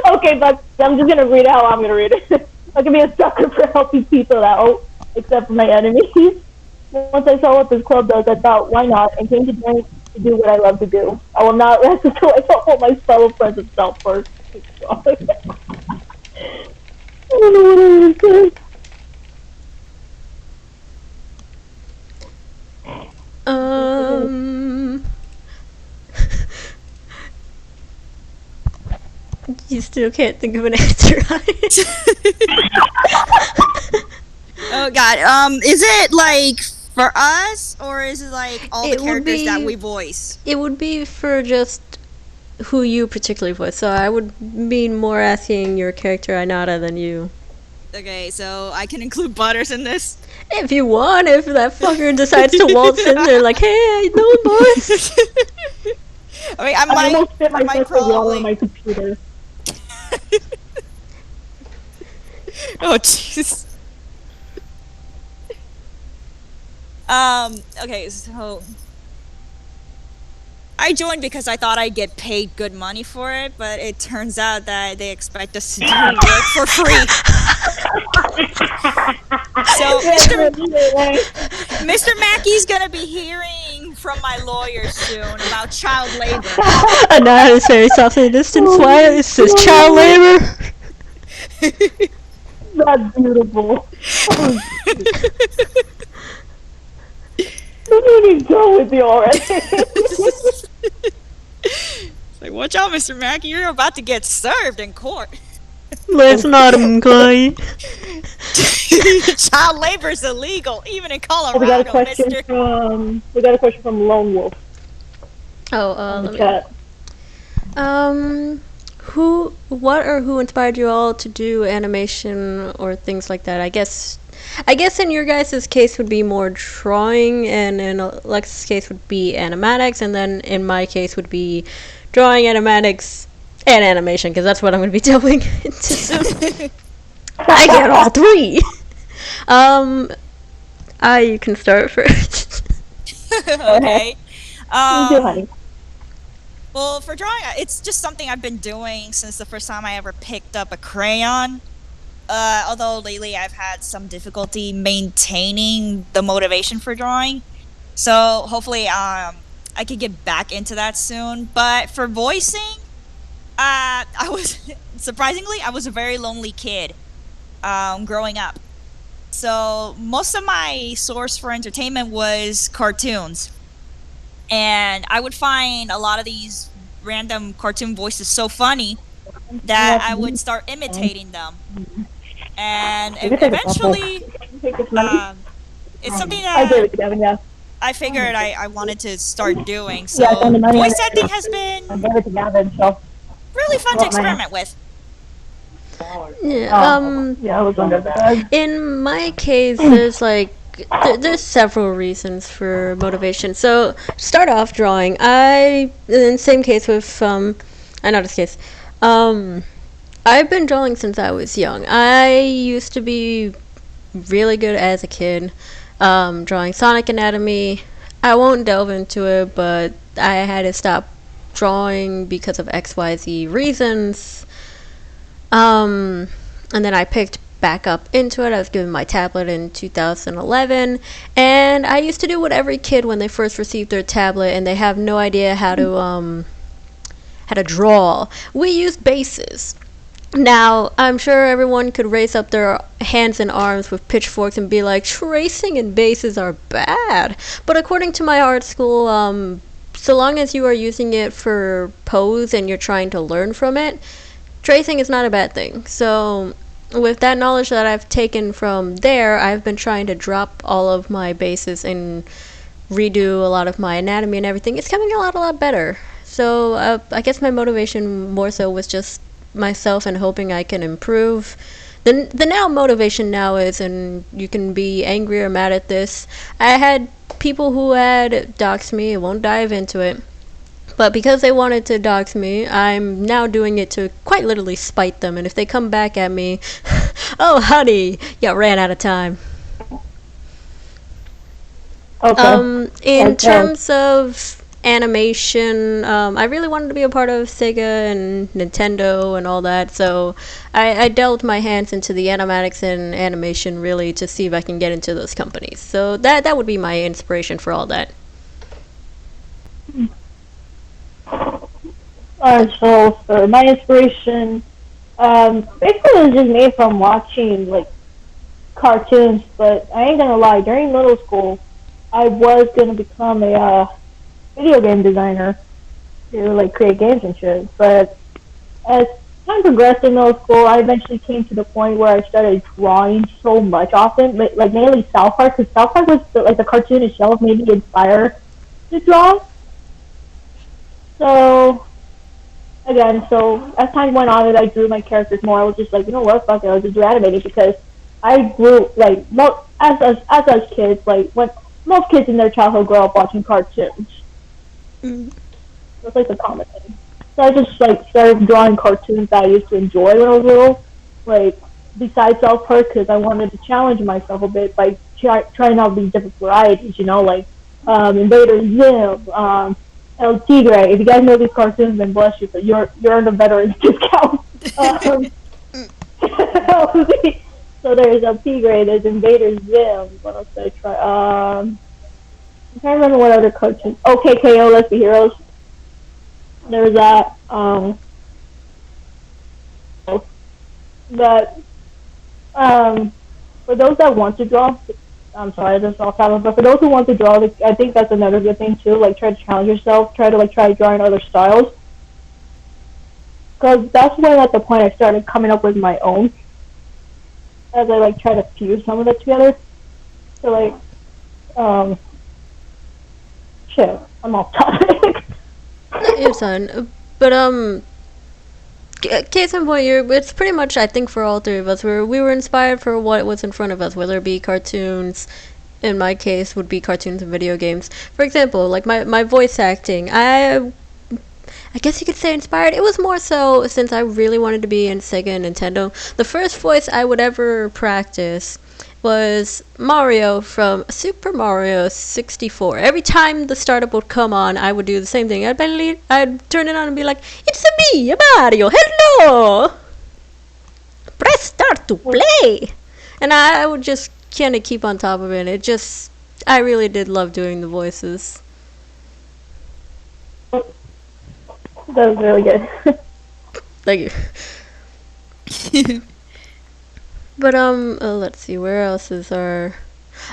Okay, but I'm just gonna read it how I'm gonna read it. I can be a sucker for helping people out, except for my enemies. Once I saw what this club does, I thought, why not, and came to join it to do what I love to do. I will not rest until I help my fellow friends and self first. I don't know what I was saying. You still can't think of an answer on it. Oh god, is it like for us, or is it like all the characters that we voice? It would be for just who you particularly voice, so I would mean more asking your character Ainara than you. Okay, so I can include Butters in this? If you want, if that fucker decides to waltz in there like, hey, how you doing, boys? I mean, I almost spit my first water on my computer. Oh jeez. Okay, so I joined because I thought I'd get paid good money for it, but it turns out that they expect us to do work for free. So Mr. Mackey's gonna be hearing from my lawyer soon about child labor. Ainara is very softly distance. Why is this child labor? That's beautiful. I don't even go with you already. It's like, watch out, Mr. Mackey, you're about to get served in court. Let's not imply. Child labor is illegal, even in Colorado. We got a question from Lone Wolf. Who inspired you all to do animation or things like that? I guess in your guys' case would be more drawing, and in Alexis' case would be animatics, and then in my case would be drawing, animatics, and animation, because that's what I'm going to be doing. I get all three. You can start first. Okay. Well, for drawing, it's just something I've been doing since the first time I ever picked up a crayon. Although lately I've had some difficulty maintaining the motivation for drawing. So hopefully I could get back into that soon. But for voicing, I was surprisingly I was a very lonely kid growing up. So most of my source for entertainment was cartoons. And I would find a lot of these random cartoon voices so funny that I would start imitating them. And eventually, it's something that I figured I wanted to start doing. So voice acting has been really fun to experiment with. In my case, there's like there's several reasons for motivation. So start off drawing. In same case with not this case. I've been drawing since I was young. I used to be really good as a kid, drawing Sonic Anatomy. I won't delve into it, but I had to stop drawing because of XYZ reasons. And then I picked back up into it. I was given my tablet in 2011, and I used to do what every kid when they first received their tablet and they have no idea how to draw. We use bases. Now, I'm sure everyone could raise up their hands and arms with pitchforks and be like, tracing and bases are bad. But according to my art school, so long as you are using it for pose and you're trying to learn from it, tracing is not a bad thing. So with that knowledge that I've taken from there, I've been trying to drop all of my bases and redo a lot of my anatomy and everything. It's coming a lot better. So I guess my motivation more so was just myself and hoping I can improve. The now motivation now is, and you can be angry or mad at this, I had people who had doxed me. I won't dive into it. But because they wanted to dox me, I'm now doing it to quite literally spite them. And if they come back at me, oh honey, you ran out of time. Okay. In terms of animation, I really wanted to be a part of Sega and Nintendo and all that, so I delved my hands into the animatics and animation really to see if I can get into those companies. So that would be my inspiration for all that. Alright, so for my inspiration, basically it was just made from watching like cartoons, but I ain't gonna lie, during middle school I was gonna become a video game designer to like create games and shit. But as time progressed in middle school, I eventually came to the point where I started drawing so much often, like mainly South Park, because South Park was the cartoon itself made me inspired to draw. So again, as time went on and I drew my characters more, I was just like, you know what, fuck it, I'll just do animating, because I grew like as kids, like when most kids in their childhood grow up watching cartoons. That's like the common thing. So I just like started drawing cartoons that I used to enjoy when I was little, like besides South Park, because I wanted to challenge myself a bit by trying out these different varieties, you know, like Invader Zim, El Tigre. If you guys know these cartoons, then bless you, but you're in a veteran's discount. So there's El Tigre, there's Invader Zim. What else did I try? I'm trying to remember what other cartoons. KKO, Let's Be Heroes. There's that. But for those that want to draw, I'm sorry, this is off topic, but for those who want to draw, I think that's another good thing too. Like, try to challenge yourself. Try drawing other styles. Because that's when, at the point, I started coming up with my own. As I try to fuse some of it together. So shit, I'm off topic. You're fine. But case in point, it's pretty much, I think, for all three of us, we were inspired for what was in front of us, whether it be cartoons. In my case, would be cartoons and video games. For example, like my voice acting, I guess you could say inspired. It was more so since I really wanted to be in Sega and Nintendo. The first voice I would ever practice was Mario from Super Mario 64. Every time the startup would come on, I would do the same thing. I'd turn it on and be like, "It's me, Mario. Hello. Press start to play." And I would just kind of keep on top of it. I really did love doing the voices. That was really good. Thank you. But let's see, where else is our...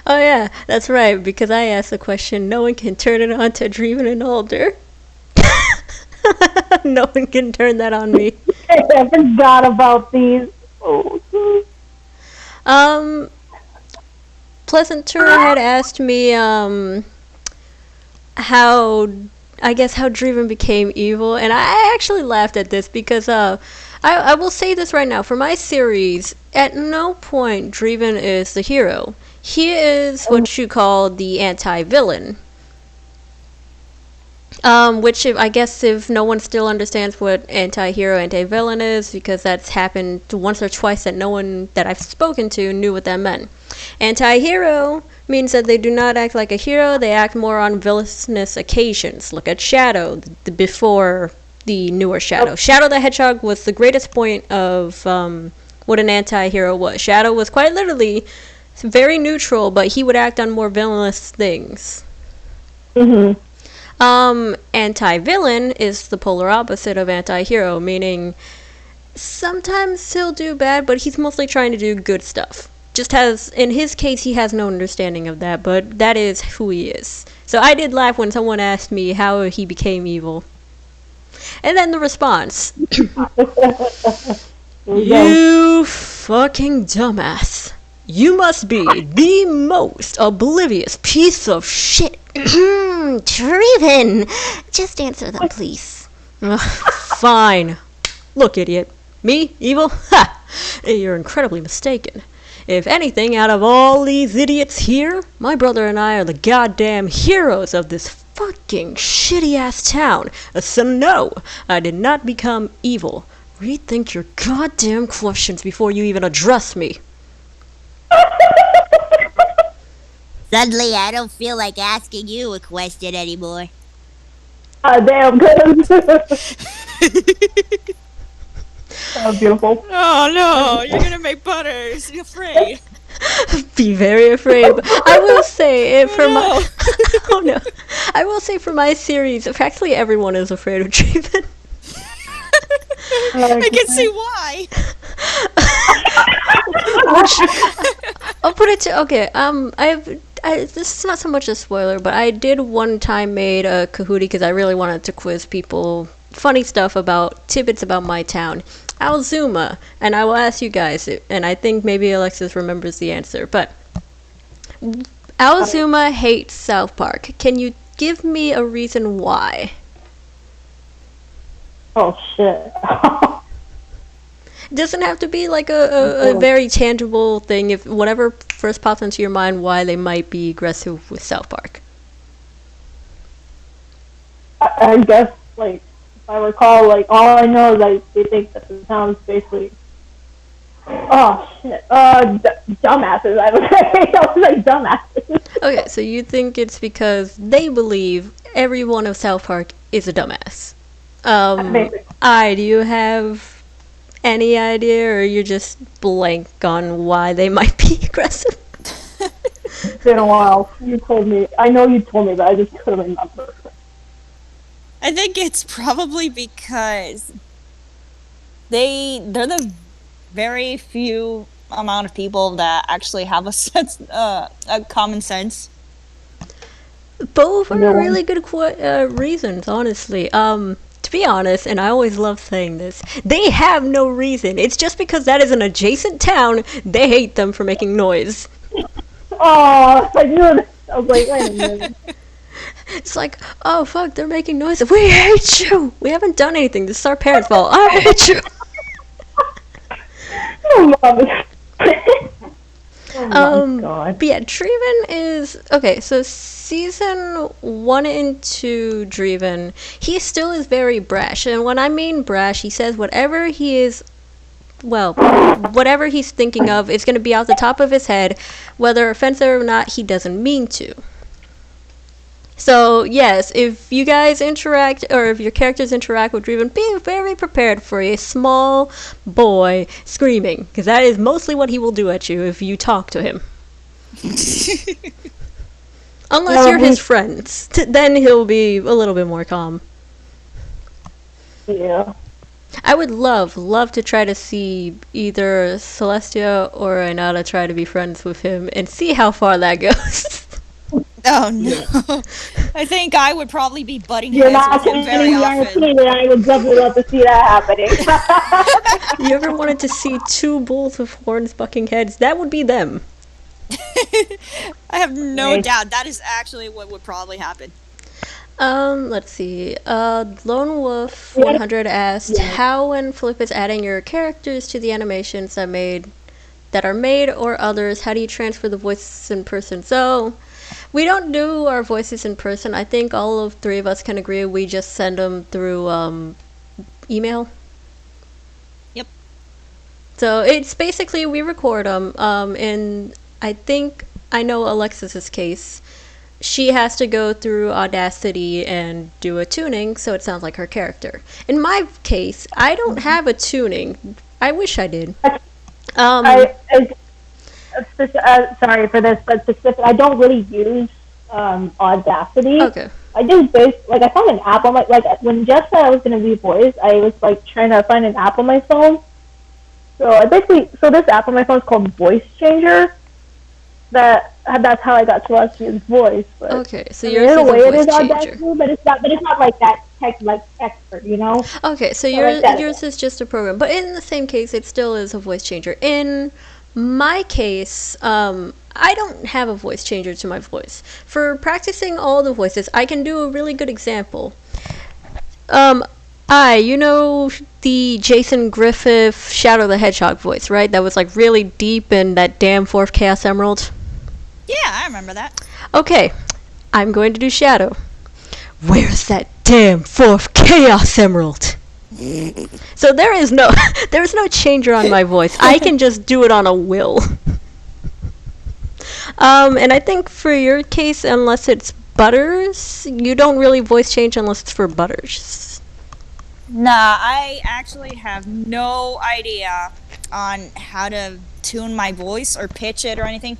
Oh yeah, that's right, because I asked the question, no one can turn it on to Dreven and Alder. No one can turn that on me. I forgot about these. Pleasant Tour had asked me, how Dreven became evil, and I actually laughed at this because, I will say this right now. For my series, at no point Dreven is the hero. He is what you call the anti-villain. Which, if no one still understands what anti-hero, anti-villain is, because that's happened once or twice that no one that I've spoken to knew what that meant. Anti-hero means that they do not act like a hero, they act more on villainous occasions. Look at Shadow, before the newer Shadow. Shadow the Hedgehog was the greatest point of what an anti-hero was. Shadow was quite literally very neutral, but he would act on more villainous things. Mm-hmm. Anti-villain is the polar opposite of anti-hero, meaning sometimes he'll do bad, but he's mostly trying to do good stuff. In his case, he has no understanding of that, but that is who he is. So I did laugh when someone asked me how he became evil. And then the response. You fucking dumbass. You must be the most oblivious piece of shit. Dreven! Just answer them, please. Fine. Look, idiot. Me? Evil? Ha! You're incredibly mistaken. If anything, out of all these idiots here, my brother and I are the goddamn heroes of this fucking shitty-ass town. So no, I did not become evil. Rethink your goddamn questions before you even address me. Suddenly, I don't feel like asking you a question anymore. Damn good. That was beautiful. Oh no, you're gonna make Butters afraid. Be very afraid. But I will say for my oh no, I will say for my series, practically everyone is afraid of Dreven. I can see why. I'll put it to this is not so much a spoiler, but I did one time made a Kahooti because I really wanted to quiz people funny stuff about tidbits about my town, Alzuma, and I will ask you guys, and I think maybe Alexis remembers the answer, but Alzuma hates South Park. Can you give me a reason why? Oh shit. It doesn't have to be like a very tangible thing. If whatever first pops into your mind, why they might be aggressive with South Park. I guess, like, if I recall, like, all I know is they think that the town's basically, oh shit, dumbasses. I would say, I was like dumbasses. Okay, so you think it's because they believe every one of South Park is a dumbass. Do you have any idea, or you're just blank on why they might be aggressive? It's been a while. You told me. I know you told me, but I just couldn't remember. I think it's probably because they're the very few amount of people that actually have a sense, a common sense. Both are really good reasons, honestly. To be honest, and I always love saying this, they have no reason. It's just because that is an adjacent town, they hate them for making noise. Oh, I knew it. I was like, wait a minute. It's like, oh fuck, they're making noise. We hate you. We haven't done anything. This is our parents' fault. I hate you. Oh my god. But yeah, Dreven is okay. So season 1 and 2, Dreven, he still is very brash, and when I mean brash, he says whatever he is well, whatever he's thinking of is going to be out the top of his head, whether offensive or not, he doesn't mean to. So, yes, if you guys interact, or if your characters interact with Dreven, be very prepared for a small boy screaming, because that is mostly what he will do at you if you talk to him. Unless you're his friends, then he'll be a little bit more calm. Yeah. I would love to try to see either Celestia or Ainata try to be friends with him and see how far that goes. Oh no! I think I would probably be butting You're heads not with him very often. and I would definitely love to see that happening. You ever wanted to see two bulls with horns bucking heads? That would be them. I have no doubt that is actually what would probably happen. Let's see. Lone Wolf 100 asked, how when Flip is adding your characters to the animations that are made or others, how do you transfer the voices in person? So, we don't do our voices in person. I think all of three of us can agree we just send them through email. Yep. So it's basically we record them, and I know Alexis's case. She has to go through Audacity and do a tuning so it sounds like her character. In my case, I don't have a tuning. I wish I did. Sorry for this, but I don't really use Audacity. Okay. I just I found an app on like when Jeff said I was gonna revoice, I was like trying to find an app on my phone. So this app on my phone is called Voice Changer. That's how I got Celestia's voice. But, okay, so yours is a voice changer. But it's not like that expert, you know. Okay, so yours is just a program, but in the same case, it still is a voice changer. In my case, I don't have a voice changer to my voice. For practicing all the voices, I can do a really good example. You know the Jason Griffith Shadow the Hedgehog voice, right? That was like really deep in that damn 4th Chaos Emerald. Yeah, I remember that. Okay, I'm going to do Shadow. Where's that damn 4th Chaos Emerald? So there's no changer on my voice. I can just do it on a will. And I think for your case, unless it's Butters, you don't really voice change unless it's for Butters. Nah, I actually have no idea on how to tune my voice or pitch it or anything.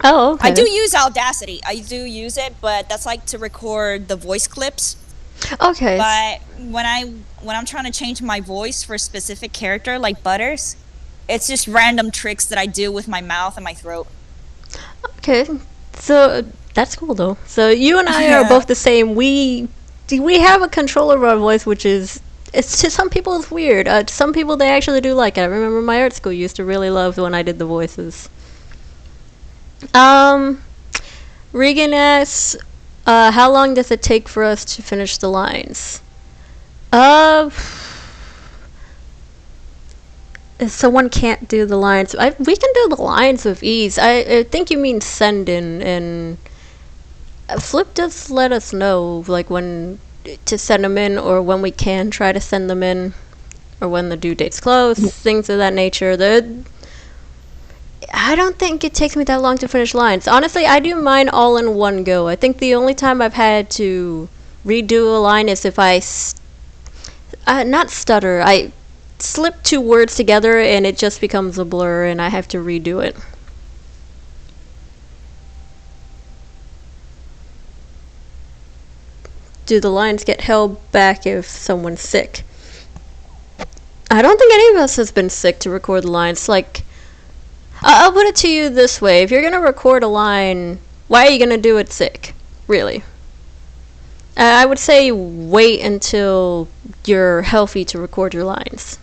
Oh, okay. I do use Audacity. I do use it, but that's like to record the voice clips. Okay. But when I'm trying to change my voice for a specific character like Butters, it's just random tricks that I do with my mouth and my throat. Okay. So that's cool though. So you and I are both the same. We have a controller of our voice, which is, it's to some people it's weird. To some people they actually do like it. I remember my art school used to really love when I did the voices. Regan asks, how long does it take for us to finish the lines? If someone can't do the lines, we can do the lines with ease. I think you mean send in, and Flip does let us know like when to send them in, or when we can try to send them in, or when the due date's close, things of that nature. I don't think it takes me that long to finish lines. Honestly, I do mine all in one go. I think the only time I've had to redo a line is if I not stutter. I slip two words together and it just becomes a blur and I have to redo it. Do the lines get held back if someone's sick? I don't think any of us has been sick to record the lines. Like, I'll put it to you this way. If you're going to record a line, why are you going to do it sick? Really? I would say wait until you're healthy to record your lines.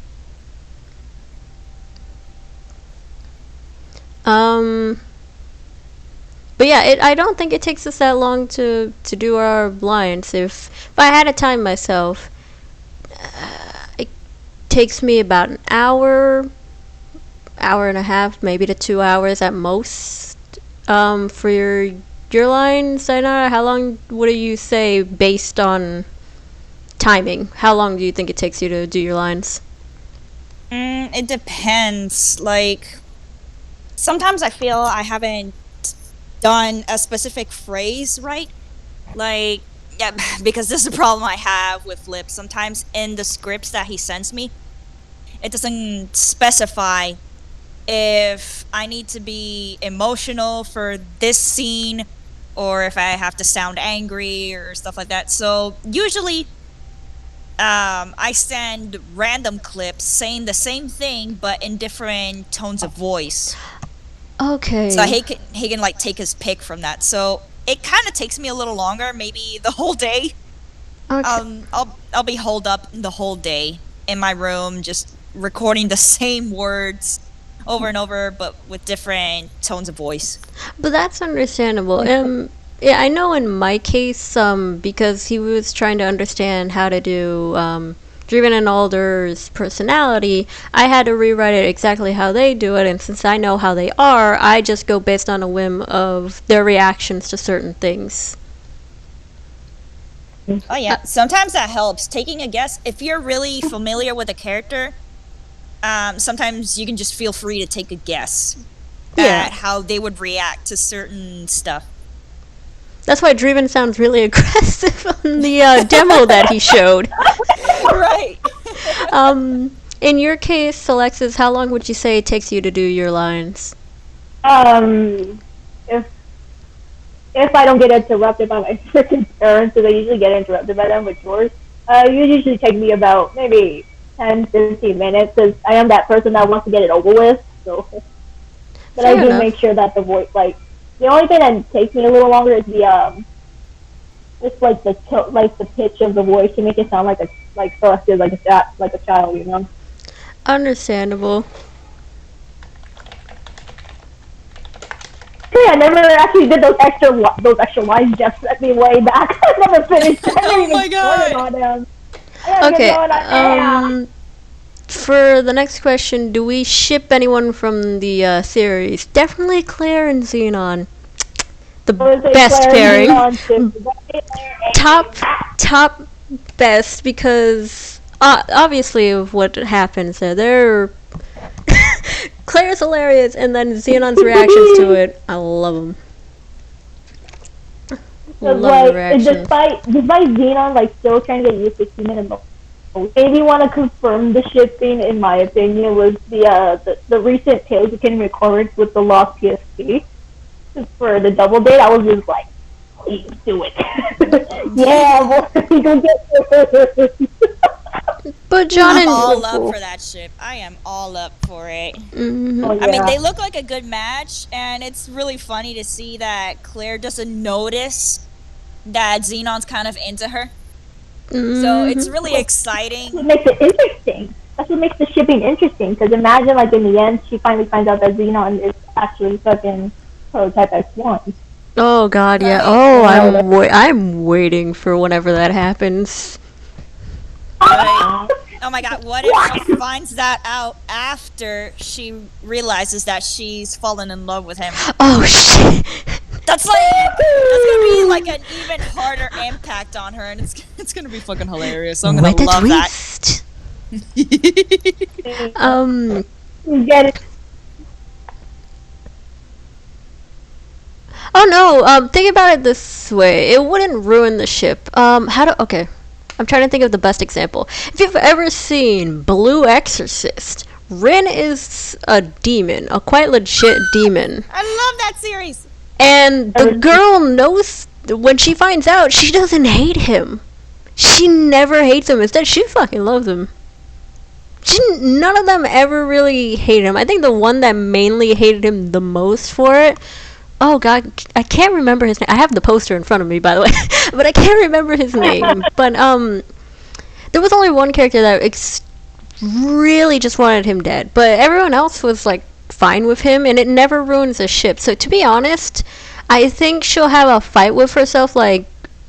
But yeah, I don't think it takes us that long to do our lines. If I had to time myself, it takes me about an hour and a half, maybe to 2 hours at most. For your lines, Sayonara, how long would you say based on timing? How long do you think it takes you to do your lines? It depends. Like, sometimes I feel I haven't done a specific phrase right. Like, yeah, because this is a problem I have with Flip. Sometimes in the scripts that he sends me, it doesn't specify if I need to be emotional for this scene or if I have to sound angry or stuff like that. So usually I send random clips saying the same thing but in different tones of voice. Okay. So he can like take his pick from that. So it kind of takes me a little longer, maybe the whole day. Okay. I'll be holed up the whole day in my room just recording the same words over and over but with different tones of voice. But that's understandable. Yeah, I know in my case, because he was trying to understand how to do Dreven and Alder's personality, I had to rewrite it exactly how they do it, and since I know how they are, I just go based on a whim of their reactions to certain things. Oh yeah, sometimes that helps. Taking a guess, if you're really familiar with a character, sometimes you can just feel free to take a guess at how they would react to certain stuff. That's why Dreven sounds really aggressive on the demo that he showed. Right. In your case, Alexis, how long would you say it takes you to do your lines? If I don't get interrupted by my freaking parents, because I usually get interrupted by them with chores, it usually take me about maybe 10, 15 minutes, because I am that person that wants to get it over with, so. But I do make sure that the voice, like, the only thing that takes me a little longer is the, it's like the pitch of the voice to make it sound like selected like a child, you know? Understandable. Yeah, I never actually did those extra lines Jeff sent me way back. I never finished. Oh my god! Okay, for the next question, do we ship anyone from the series? Definitely Claire and Xenon. The best pairing. Top best, because obviously of what happens there. They're Claire's hilarious, and then Xenon's reactions to it. I love them. Love the reactions. Despite Xenon like still trying to get used to human emotions, maybe want to confirm the shipping, in my opinion, was the recent Tales you can record with the Lost PSP for the double date. I was just like, please do it. Yeah, boy, you can get it. But John I'm all up for that ship. I am all up for it. Mm-hmm. Oh, yeah. I mean, they look like a good match, and it's really funny to see that Claire doesn't notice that Xenon's kind of into her. Mm-hmm. So it's really exciting. That's what makes it interesting. That's what makes the shipping interesting. Because imagine, like, in the end, she finally finds out that Xenon is actually fucking Prototype X1. Oh god, yeah. Oh, I'm waiting for whenever that happens. Right. Oh my god, what if she finds that out after she realizes that she's fallen in love with him? Oh shit. That's gonna be like an even harder impact on her, and it's gonna be fucking hilarious. So I'm gonna love that. Get it. Oh no, think about it this way. It wouldn't ruin the ship. Okay. I'm trying to think of the best example. If you've ever seen Blue Exorcist, Rin is a demon, a quite legit demon. I love that series. And the girl knows, when she finds out, she doesn't hate him. She never hates him. Instead, she fucking loves him. None of them ever really hated him. I think the one that mainly hated him the most for it, oh god, I can't remember his name. I have the poster in front of me, by the way, but I can't remember his name. But there was only one character that really just wanted him dead, but everyone else was like fine with him, and it never ruins the ship. So to be honest, I think she'll have a fight with herself, like,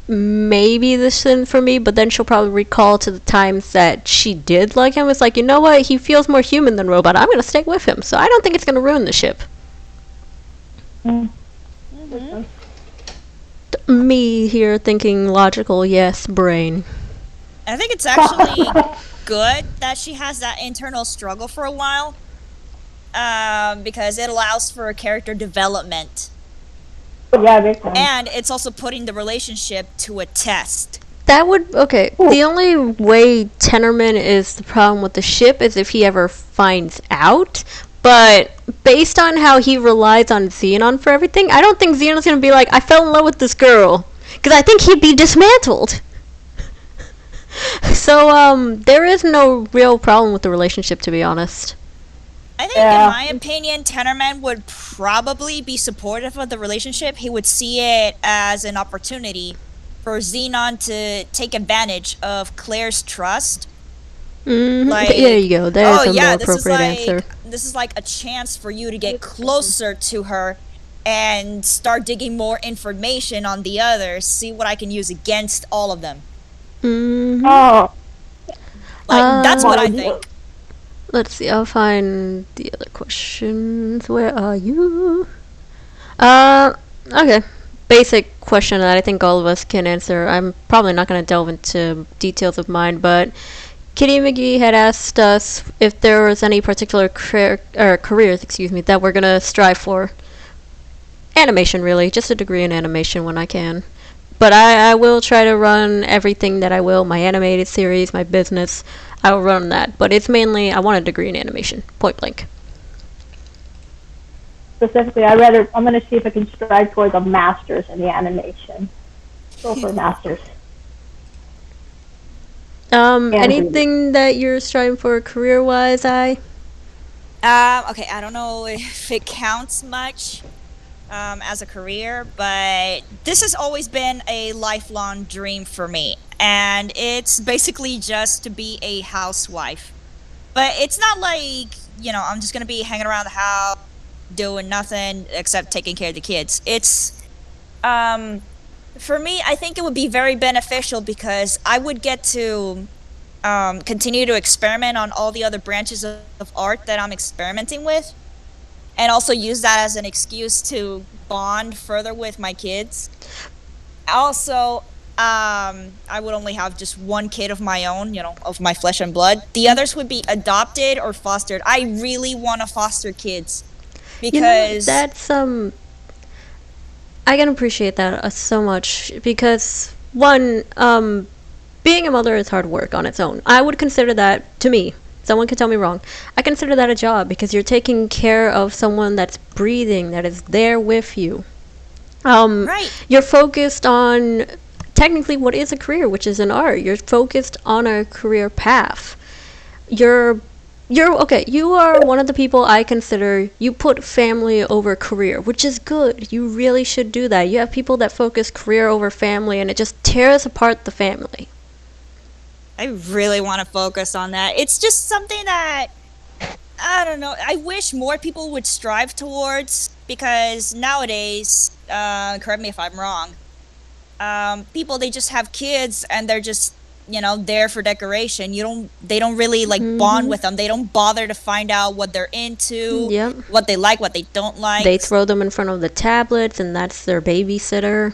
maybe this isn't for me, but then she'll probably recall to the times that she did like him. It's like, you know what, he feels more human than robot, I'm gonna stick with him. So I don't think it's gonna ruin the ship. Me here thinking logical, yes, brain. I think it's actually good that she has that internal struggle for a while, because it allows for a character development. Yeah, big time. And it's also putting the relationship to a test. That would okay. Ooh. The only way Tennerman is the problem with the ship is if he ever finds out. But based on how he relies on Xenon for everything, I don't think Xenon's gonna be like, I fell in love with this girl, because I think he'd be dismantled. So there is no real problem with the relationship, to be honest. I think, Yeah. in my opinion, Tennerman would probably be supportive of the relationship. He would see it as an opportunity for Xenon to take advantage of Claire's trust. Like, there you go. There's a more this is appropriate like answer. this is like a chance for you to get closer to her and start digging more information on the others. See what I can use against all of them. Mm-hmm. Oh, Like, that's what I Well, think. Let's see. I'll find the other questions. Where are you? Okay. Basic question that I think all of us can answer. I'm probably not going to delve into details of mine, but Kitty McGee had asked us if there was any particular careers, that we're going to strive for. Animation, really. Just a degree in animation when I can. But I will try to run everything that I will. My animated series, my business. I will run that. But it's mainly, I want a degree in animation. Point blank. specifically, I'm going to see if I can strive towards a master's in the animation. Go for a master's. Anything that you're striving for career-wise, Okay, I don't know if it counts much as a career, but this has always been a lifelong dream for me, and it's basically just to be a housewife. But it's not like, I'm just gonna be hanging around the house doing nothing except taking care of the kids. It's for me, I think it would be very beneficial because I would get to continue to experiment on all the other branches of art that I'm experimenting with, and also use that as an excuse to bond further with my kids. Also, I would only have just one kid of my own, of my flesh and blood. The others would be adopted or fostered. I really want to foster kids because that's I can appreciate that so much because one, being a mother is hard work on its own. I would consider that, to me, someone could tell me wrong, I consider that a job because you're taking care of someone that's breathing, that is there with you. Right. You're focused on technically what is a career, which is an art. You're focused on a career path. You're okay. You are one of the people I consider, you put family over career, which is good. You really should do that. You have people that focus career over family, and it just tears apart the family. I really want to focus on that. It's just something that, I don't know, I wish more people would strive towards, because nowadays, correct me if I'm wrong, people, they just have kids and they're just, there for decoration. They don't really bond with them. They don't bother to find out what they're into, Yep. what they like, what they don't like. They throw them in front of the tablets, and that's their babysitter.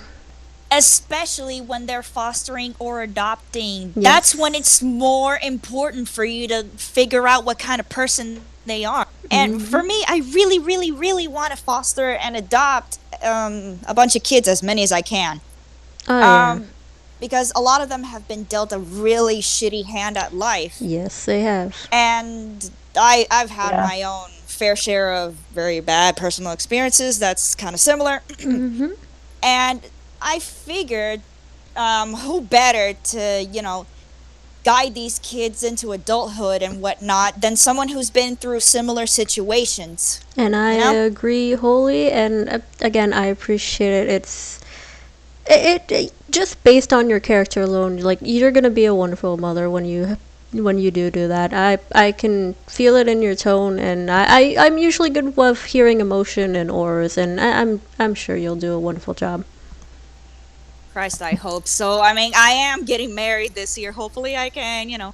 Especially when they're fostering or adopting. Yes. That's when it's more important for you to figure out what kind of person they are. And for me, I really, really, really want to foster and adopt a bunch of kids, as many as I can. Oh, yeah. Because a lot of them have been dealt a really shitty hand at life. Yes, they have. And I've had my own fair share of very bad personal experiences that's kind of similar. And I figured, who better to, guide these kids into adulthood and whatnot than someone who's been through similar situations. And I agree wholly, and again, I appreciate it. It just based on your character alone, you're gonna be a wonderful mother when you do that. I can feel it in your tone, and I'm usually good with hearing emotion and auras, and I'm sure you'll do a wonderful job. Christ, I hope so. I mean, I am getting married this year. Hopefully I can,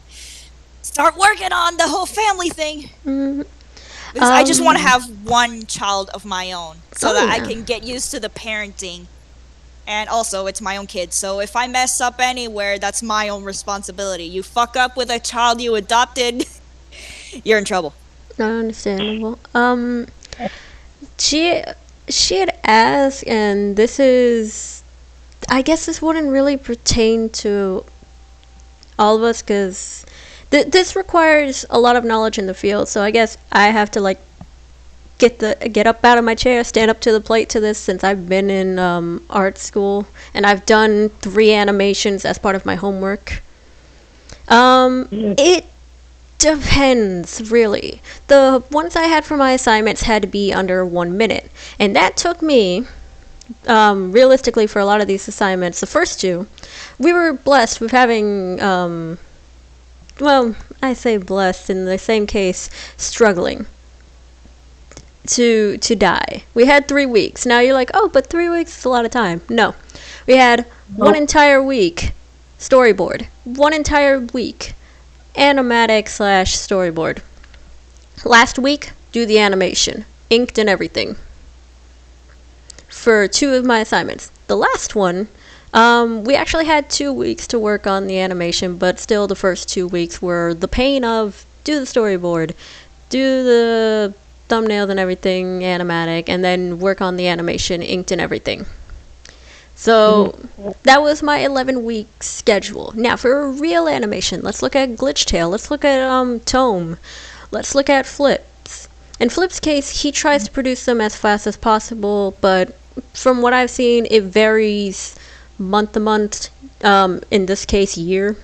start working on the whole family thing. Because I just want to have one child of my own so that I can get used to the parenting And also, it's my own kid, so if I mess up anywhere, that's my own responsibility. You fuck up with a child you adopted, you're in trouble. Understandable. She she had asked, and this is, I guess this wouldn't really pertain to all of us because this requires a lot of knowledge in the field. So I guess I have to like get up out of my chair, stand up to the plate to this since I've been in art school and I've done 3 animations as part of my homework. It depends, really. The ones I had for my assignments had to be under 1 minute, and that took me, realistically, for a lot of these assignments, the first 2, we were blessed with having, well, I say blessed, in the same case, struggling to die. We had 3 weeks. Now you're like, oh, but 3 weeks is a lot of time. No. We had 1 entire week storyboard, 1 entire week animatic / storyboard. Last week, do the animation, inked and everything, for 2 of my assignments. The last one, we actually had 2 weeks to work on the animation, but still the first 2 weeks were the pain of do the storyboard, do the thumbnails and everything animatic, and then work on the animation inked and everything. So that was my 11-week schedule. Now for a real animation, let's look at Glitch Tail, let's look at Tome, let's look at Flips. In Flip's case, he tries to produce them as fast as possible, but from what I've seen, it varies month to month, in this case year.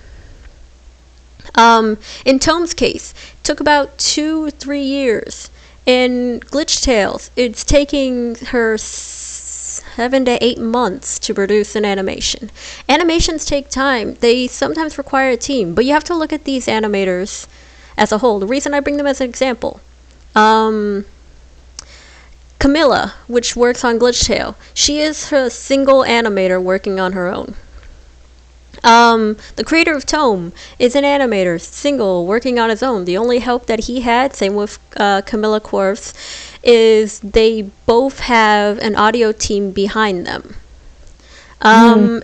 In Tome's case, it took about 2-3 years. In Glitch Tales, it's taking her 7 to 8 months to produce an animation. Animations take time. They sometimes require a team, but you have to look at these animators as a whole. The reason I bring them as an example, Camilla, which works on Glitch Tale, she is a single animator working on her own. The creator of Tome is an animator, single, working on his own. The only help that he had, same with Camilla Corvs, is they both have an audio team behind them.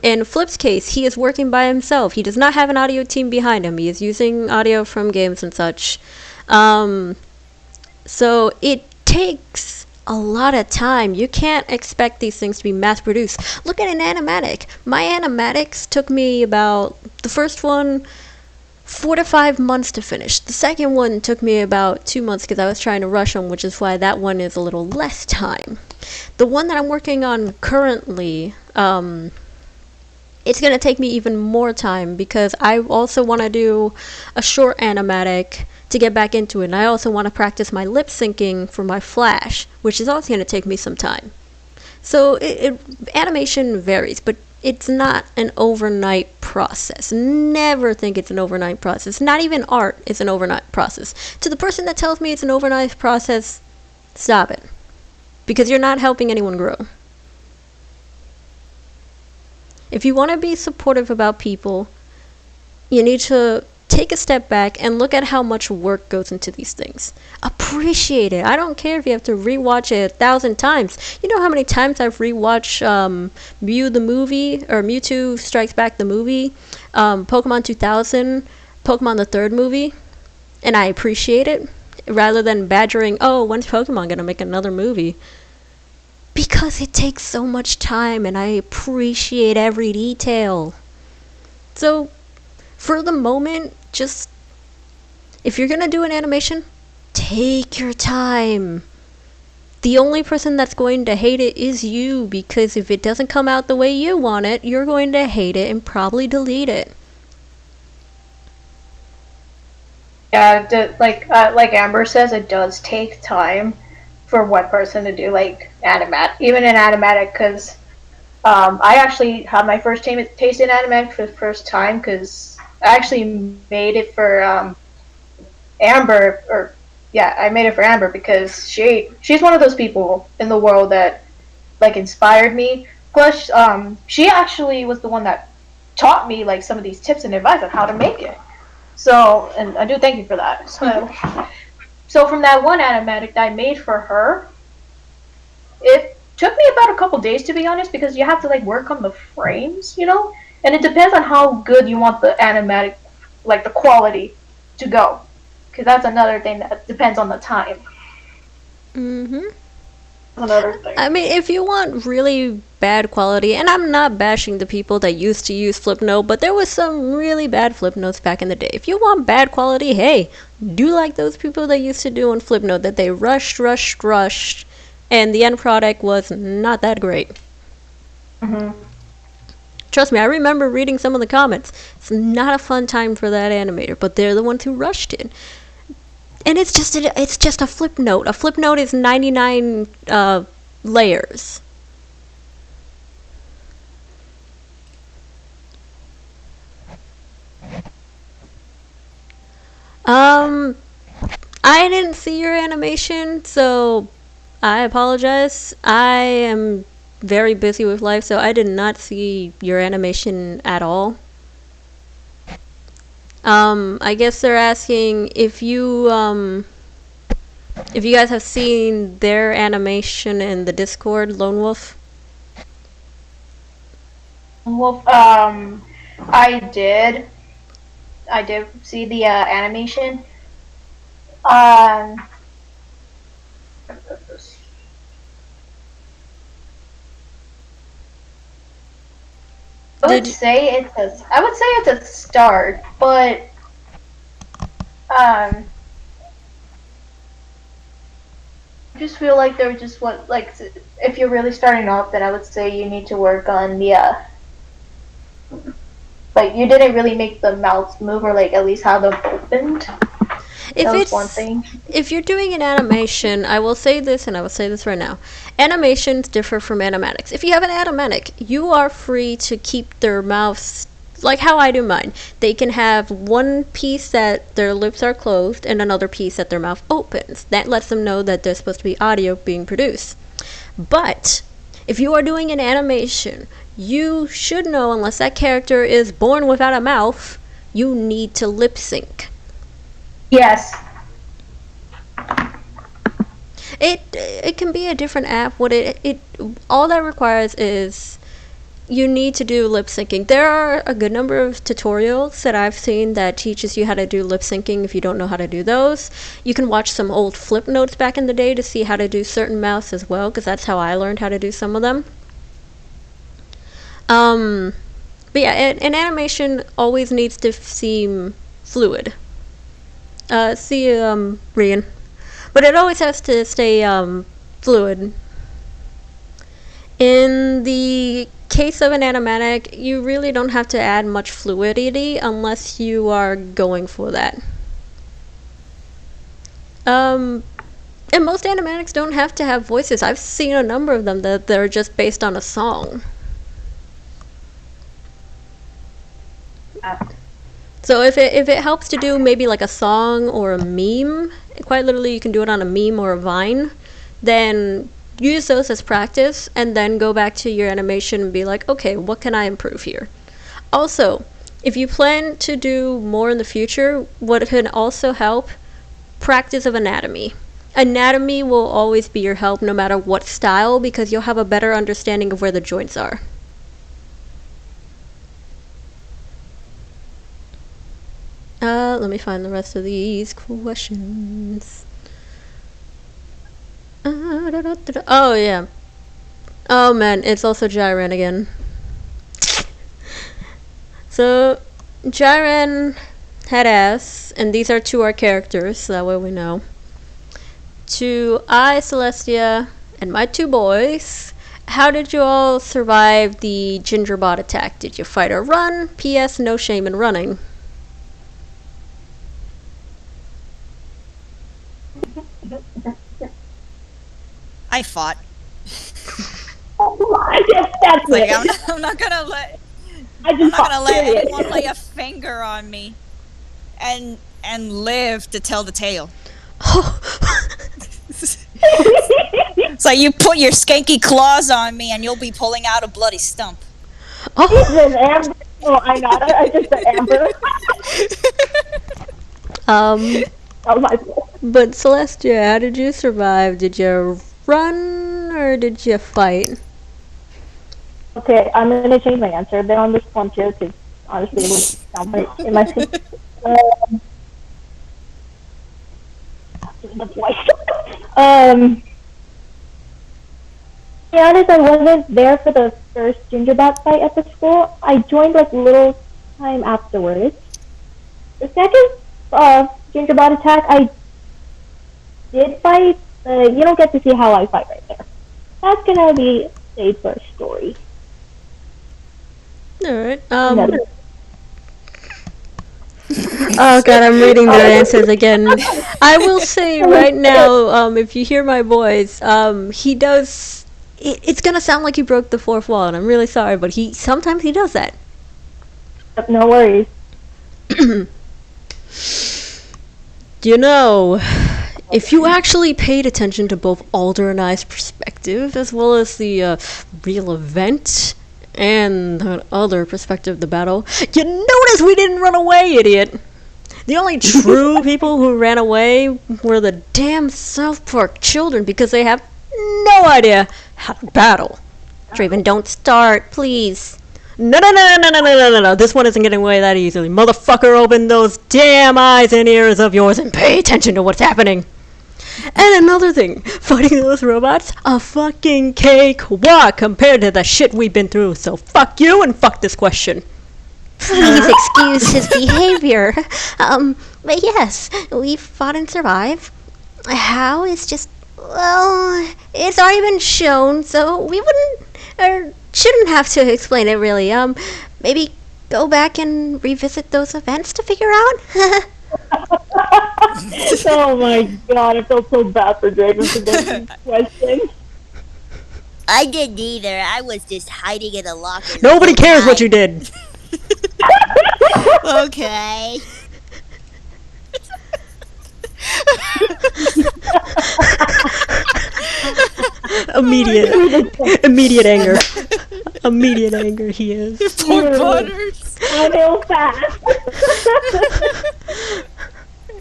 In Flip's case, he is working by himself. He does not have an audio team behind him. He is using audio from games and such. So it takes a lot of time. You can't expect these things to be mass produced. Look at an animatic. My animatics took me about, the first one, 4 to 5 months to finish. The second one took me about 2 months because I was trying to rush them, which is why that one is a little less time. The one that I'm working on currently, it's going to take me even more time because I also want to do a short animatic to get back into it, and I also want to practice my lip syncing for my Flash, which is also going to take me some time. So animation varies, but it's not an overnight process. Never think it's an overnight process. Not even art is an overnight process. To the person that tells me it's an overnight process, stop it, because you're not helping anyone grow. If you want to be supportive about people, you need to take a step back and look at how much work goes into these things. Appreciate it. I don't care if you have to rewatch it 1,000 times. You know how many times I've rewatched Mew the movie, or Mewtwo Strikes Back the movie, Pokemon 2000, Pokemon the third movie, and I appreciate it, rather than badgering, oh, when's Pokemon gonna make another movie? Because it takes so much time, and I appreciate every detail. So for the moment, just, if you're gonna do an animation, take your time. The only person that's going to hate it is you, because if it doesn't come out the way you want it, you're going to hate it and probably delete it. Yeah, like Amber says, it does take time for one person to do like even an animatic, because I actually had my first taste in animatic for the first time, because I actually made it for Amber, I made it for Amber because she's one of those people in the world that like inspired me. Plus, she actually was the one that taught me like some of these tips and advice on how to make it. So, and I do thank you for that. So from that one animatic that I made for her, took me about a couple days, to be honest, because you have to like work on the frames, you know, and it depends on how good you want the animatic, like the quality, to go, because that's another thing that depends on the time. Mm-hmm. Another thing. I mean, if you want really bad quality, and I'm not bashing the people that used to use Flipnote, but there was some really bad Flipnotes back in the day. If you want bad quality, hey, do like those people that used to do on Flipnote, that they rushed, and the end product was not that great. Mm-hmm. Trust me, I remember reading some of the comments. It's not a fun time for that animator, but they're the ones who rushed it. And it's just a flip note. A flip note is 99 layers. I didn't see your animation, so I apologize. I am very busy with life, so I did not see your animation at all. I guess they're asking if you guys have seen their animation in the Discord, Lone Wolf. Well, I did see the animation. I would say it's a start, but I just feel like they're just if you're really starting off, then I would say you need to work on the like you didn't really make the mouths move, or like at least have them opened. That was one thing. If you're doing an animation, I will say this, and I will say this right now. Animations differ from animatics. If you have an animatic, you are free to keep their mouths like how I do mine. They can have one piece that their lips are closed and another piece that their mouth opens. That lets them know that there's supposed to be audio being produced. But if you are doing an animation, you should know, unless that character is born without a mouth, you need to lip sync. Yes. It can be a different app. What it all that requires is you need to do lip syncing. There are a good number of tutorials that I've seen that teaches you how to do lip syncing if you don't know how to do those. You can watch some old flip notes back in the day to see how to do certain mouths as well, because that's how I learned how to do some of them. But yeah, an animation always needs to seem fluid. Rian. But it always has to stay fluid. In the case of an animatic, you really don't have to add much fluidity unless you are going for that. And most animatics don't have to have voices. I've seen a number of them that they're just based on a song. So if it helps to do maybe like a song or a meme, quite literally you can do it on a meme or a Vine, then use those as practice and then go back to your animation and be like, okay, what can I improve here? Also, if you plan to do more in the future, what can also help, practice of anatomy. Anatomy will always be your help no matter what style, because you'll have a better understanding of where the joints are. Let me find the rest of these questions. Oh, yeah. Oh, man, it's also Jiren again. So, Jiren had asked, and these are to our characters, so that way we know. To I, Celestia, and my two boys, how did you all survive the Gingerbot attack? Did you fight or run? P.S. No shame in running. I fought. Yes, that's Like, it. I'm not gonna let I'm not gonna let anyone lay a finger on me and live to tell the tale. It's like you put your skanky claws on me and you'll be pulling out a bloody stump. Jesus, Amber. Oh, I know. I just said Amber. Oh my God. But Celestia, how did you survive? Did you run or did you fight? Okay, I'm gonna change my answer a bit on this one too, because honestly, it would sound like in my the voice. To be honest, I wasn't there for the first gingerbot fight at the school. I joined like little time afterwards. The second gingerbot attack, I did fight, but you don't get to see how I fight right there. That's gonna be a first story. Alright, oh god, I'm reading their answers again. I will say right now, if you hear my voice, he does... It's gonna sound like he broke the fourth wall, and I'm really sorry, but sometimes he does that. No worries. You know, if you actually paid attention to both Alder and I's perspective, as well as the real event, and the other perspective of the battle, you notice we didn't run away, idiot! The only true people who ran away were the damn South Park children because they have no idea how to battle. Draven, don't start, please. No. This one isn't getting away that easily. Motherfucker, open those damn eyes and ears of yours and pay attention to what's happening. And another thing, fighting those robots, a fucking cakewalk compared to the shit we've been through. So fuck you and fuck this question. Please excuse his behavior. But yes, we fought and survived. How is just, well, it's already been shown, so we wouldn't, or shouldn't have to explain it really. Maybe go back and revisit those events to figure out? Oh my god, I feel so bad for Draven for this question. I didn't either. I was just hiding in a locker. Nobody cares what you did. Okay. Immediate anger. Immediate anger he is. Poor Butters. I feel fast.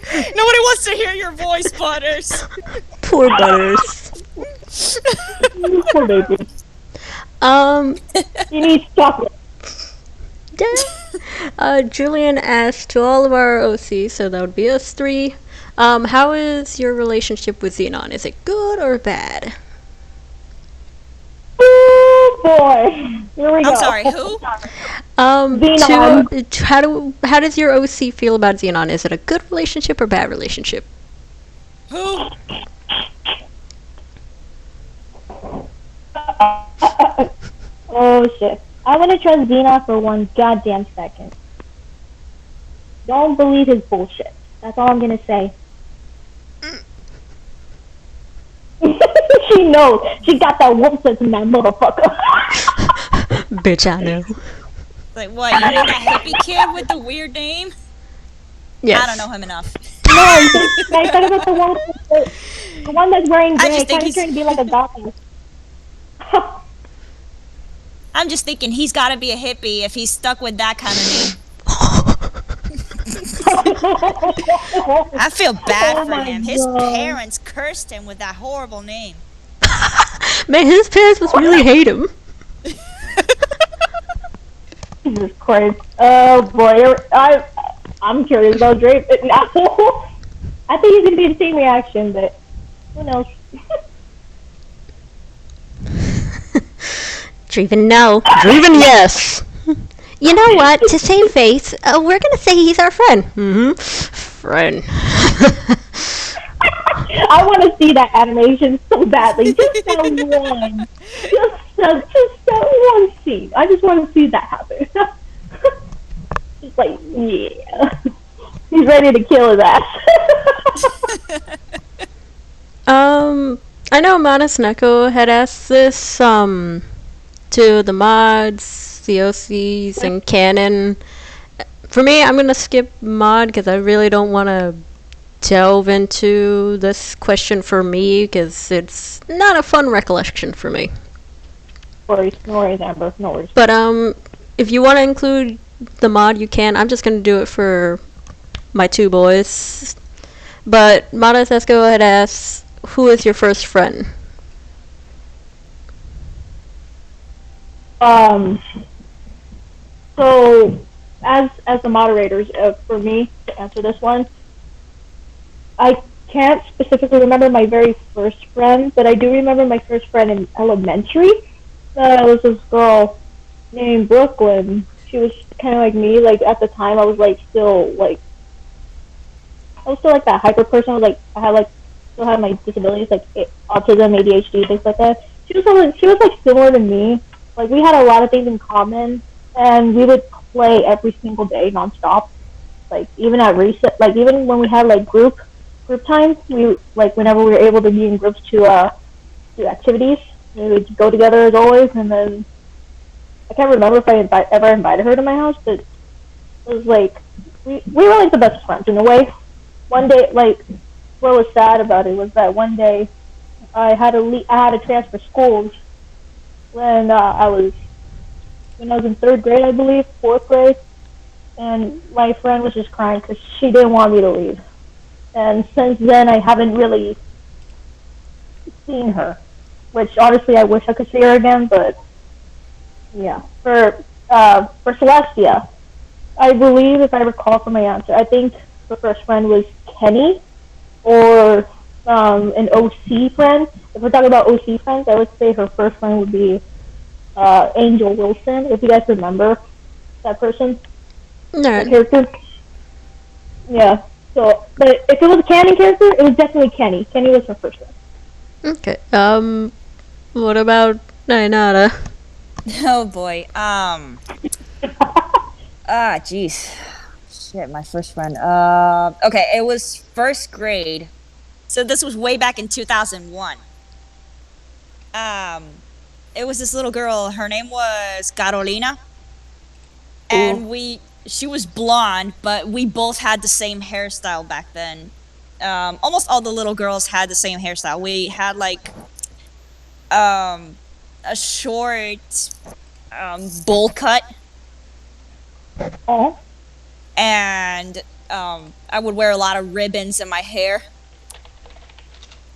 Nobody wants to hear your voice, Butters. Poor Butters. Poor baby. He needs chocolate. Julian asked to all of our OCs, so that would be us three. How is your relationship with Xenon? Is it good or bad? Oh boy. Here we go. I'm sorry, who? Xenon. How does your OC feel about Xenon? Is it a good relationship or bad relationship? Who? Oh shit. I want to trust Xenon for one goddamn second. Don't believe his bullshit. That's all I'm gonna say. She knows. She got that wolf sense in that motherfucker. Bitch, I know. Like what? You mean that hippie kid with the weird name? Yes. I don't know him enough. No, I thought about the one that's wearing gray. just think Kind of trying to be like a goblin. I'm just thinking he's got to be a hippie if he's stuck with that kind of name. I feel bad for him. His parents cursed him with that horrible name. Man, his parents must really hate him. Jesus Christ. Oh boy. I'm curious about Drake. I think he's going to be the same reaction, but who knows? Dreven, no. Dreven, yes. You know what? To save face, we're gonna say he's our friend. Mm-hmm. Friend. I want to see that animation so badly. Just that one. Just that one scene. I just want to see that happen. Just like, yeah. He's ready to kill his ass. I know Manus Neko had asked this, to the mods, the OCs, and canon. For me, I'm gonna skip mod because I really don't want to delve into this question for me because it's not a fun recollection for me. No worries, Amber. No worries. But if you want to include the mod, you can. I'm just gonna do it for my two boys. But Manus Neko had asked, who is your first friend? Um, so, as the moderators, for me to answer this one, I can't specifically remember my very first friend, but I do remember my first friend in elementary. That was this girl named Brooklyn. She was kind of like me. Like at the time, I was like still like I was still like that hyper person. I was like I had like still had my disabilities like autism, ADHD, things like that. She was like similar to me. Like we had a lot of things in common, and we would play every single day nonstop. Like even at recess, like even when we had like group time, we like whenever we were able to be in groups to do activities, we would go together as always. And then I can't remember if ever invited her to my house, but it was like we were like the best friends in a way. One day, like what was sad about it was that one day I had to transfer schools when when I was in third grade, I believe, fourth grade, and my friend was just crying because she didn't want me to leave. And since then, I haven't really seen her, which honestly I wish I could see her again. But yeah, for Celestia, I believe if I recall from my answer, I think the first friend was Kenny or an OC friend. If we're talking about OC friends, I would say her first friend would be Angel Wilson. If you guys remember that person, that No. character. Yeah. So, but if it was a canon character, it was definitely Kenny. Kenny was her first one. Okay. What about Nainara? Oh boy. Jeez. Shit, my first friend. Okay, it was first grade. So this was way back in 2001. It was this little girl. Her name was Carolina. And she was blonde, but we both had the same hairstyle back then. Almost all the little girls had the same hairstyle. We had like a short bowl cut. Oh. And I would wear a lot of ribbons in my hair.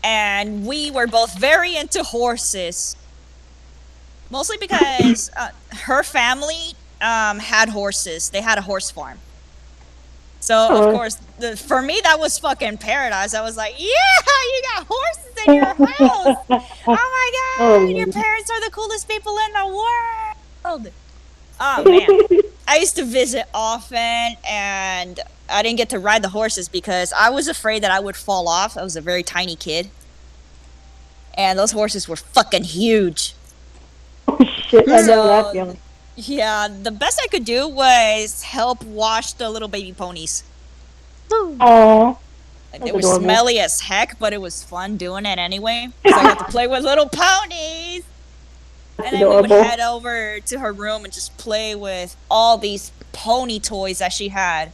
And we were both very into horses. Mostly because her family had horses. They had a horse farm. So, of course, for me, that was fucking paradise. I was like, yeah, you got horses in your house. Oh my God, your parents are the coolest people in the world. Oh, man. I used to visit often, and I didn't get to ride the horses because I was afraid that I would fall off. I was a very tiny kid. And those horses were fucking huge. Oh, shit, I know that feeling. Yeah, the best I could do was help wash the little baby ponies. Oh. It was smelly as heck, but it was fun doing it anyway. So I got to play with little ponies. And then we would head over to her room and just play with all these pony toys that she had.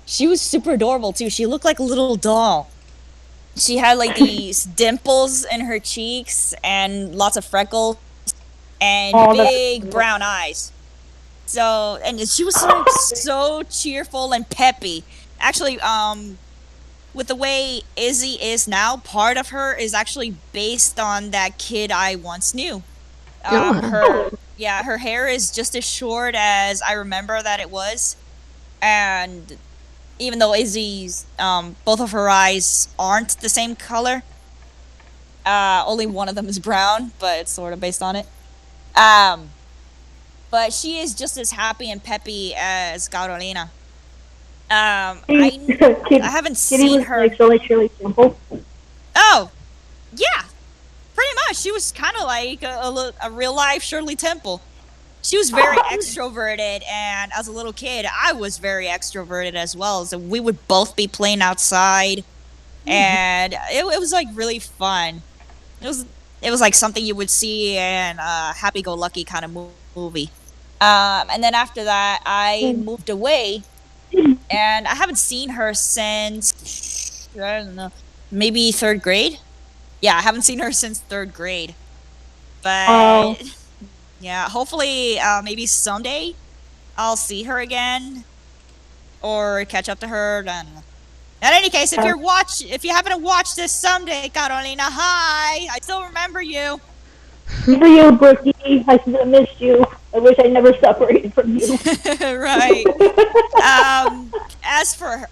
She was super adorable too. She looked like a little doll. She had like these dimples in her cheeks and lots of freckles and big brown eyes. So, and she was so cheerful and peppy. Actually, with the way Izzy is now, part of her is actually based on that kid I once knew. Her hair is just as short as I remember that it was. And even though Izzy's, both of her eyes aren't the same color, only one of them is brown, but it's sort of based on it. But she is just as happy and peppy as Carolina. I haven't seen her. Like really simple. Oh, yeah, pretty much. She was kind of like a real life Shirley Temple. She was very extroverted, and as a little kid, I was very extroverted as well. So we would both be playing outside, and it was like really fun. It was like something you would see in a happy-go-lucky kind of movie. And then after that, I moved away, and I haven't seen her since, I don't know, maybe third grade? Yeah, I haven't seen her since third grade. But, yeah, hopefully, maybe someday I'll see her again, or catch up to her. I don't know. In any case, if you happen to watch this someday, Carolina, hi! I still remember you. For you, Brookie, I missed you. I wish I never separated from you. Right. As for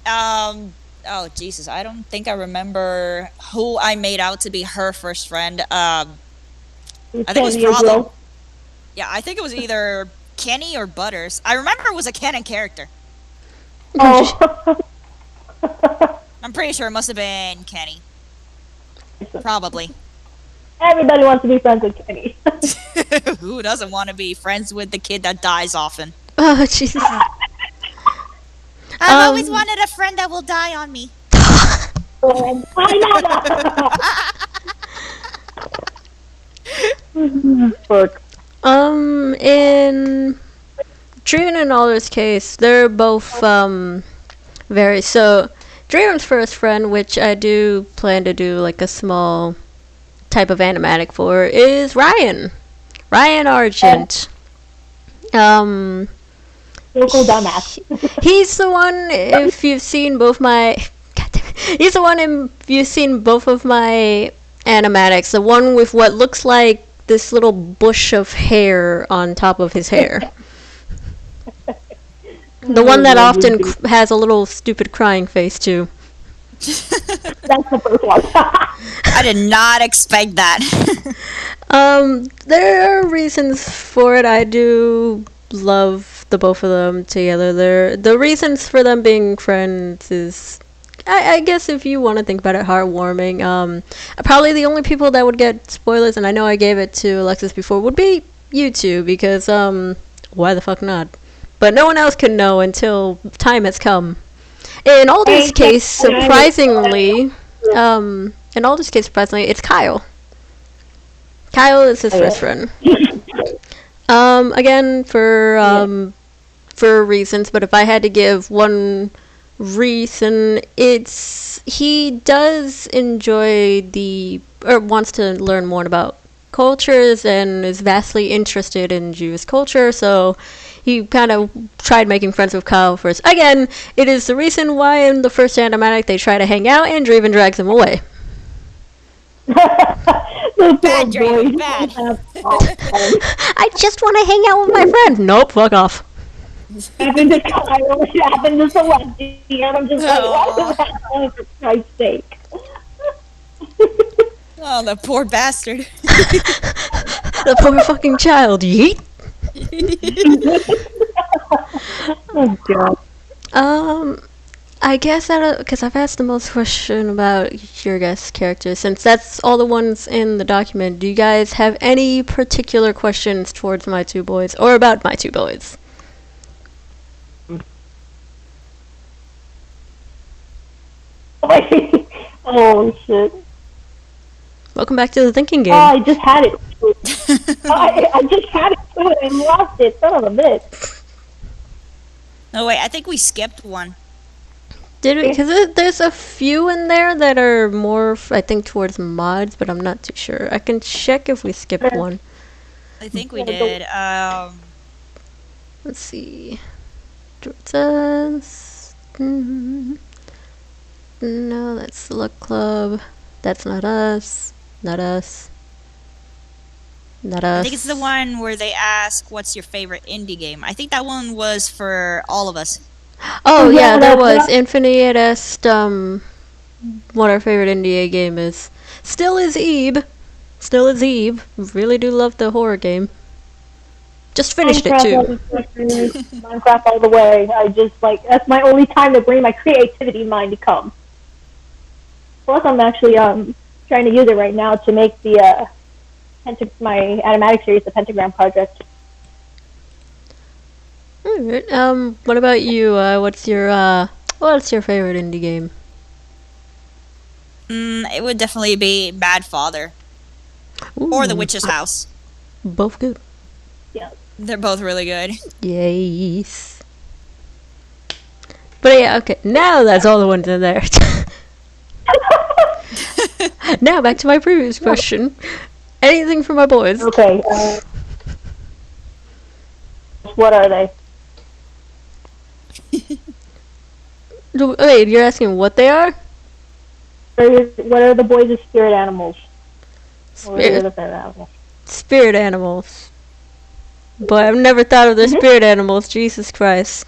oh Jesus, I don't think I remember who I made out to be her first friend. I think it was Kenny as probably well. yeah. I think it was either Kenny or Butters. I remember it was a canon character. Oh. I'm pretty sure it must have been Kenny. Probably. Everybody wants to be friends with Kenny. Who doesn't want to be friends with the kid that dies often? Oh, Jesus. I've always wanted a friend that will die on me. I know. Fuck. In Dreven and Alder's case, they're both very so. Dreven's first friend, which I do plan to do like a small type of animatic for, is Ryan. Ryan Argent. Local dumbass. He's the one. If you've seen both my, he's the one. If you've seen both of my animatics, the one with what looks like this little bush of hair on top of his hair. The one that often has a little stupid crying face too. That's the first one. I did not expect that. There are reasons for it. I do love the both of them together. The reasons for them being friends is, I guess if you want to think about it, heartwarming. Probably the only people that would get spoilers, and I know I gave it to Alexis before, would be you two, because why the fuck not? But no one else can know until time has come. In Alder's case, surprisingly, it's Kyle. Kyle is his first friend. Again, for reasons, but if I had to give one reason, it's he does enjoy or wants to learn more about cultures and is vastly interested in Jewish culture, so he kind of tried making friends with Kyle first. Again, it is the reason why in the first animatic they try to hang out and Dreven drags him away. Bad, Draven, bad. I just want to hang out with my friend. Nope, fuck off. Happened to Kyle, it happened to Celestia, and I'm just like, why was that done, for Christ's sake? Oh, the poor bastard. The poor fucking child. Yeet. Oh, God. I guess because I've asked the most question about your guys' characters, since that's all the ones in the document. Do you guys have any particular questions towards my two boys, or about my two boys? Oh, shit. Welcome back to the thinking game. Oh, I just had it. I just had it too and lost it. Son of a bitch. No, wait, I think we skipped one. Did we? Because there's a few in there that are more, I think, towards mods, but I'm not too sure. I can check if we skipped one. I think we did. Let's see. Says, no, that's the Look Club. That's not us. Not us. Not us. I think it's the one where they ask, "What's your favorite indie game?" I think that one was for all of us. Oh yeah, that was Infinity had asked what our favorite indie game is. Still is Ebe. Still is Ebe. Really do love the horror game. Just finished it too. Minecraft all the way. I just that's my only time to bring my creativity mind to come. Plus, I'm actually trying to use it right now to make the my animatic series, the Pentagram Project. Alright. What about you? What's your favorite indie game? It would definitely be Bad Father. Ooh. Or The Witch's House. Both good. Yeah. They're both really good. Yes. But yeah, okay. Now that's all the ones in there. Now back to my previous question. Anything for my boys? Okay. What are they? Wait, you're asking what they are? What are the boys' spirit animals? What are the Spirit, other spirit animals? spirit animals. But I've never thought of the spirit animals. Jesus Christ.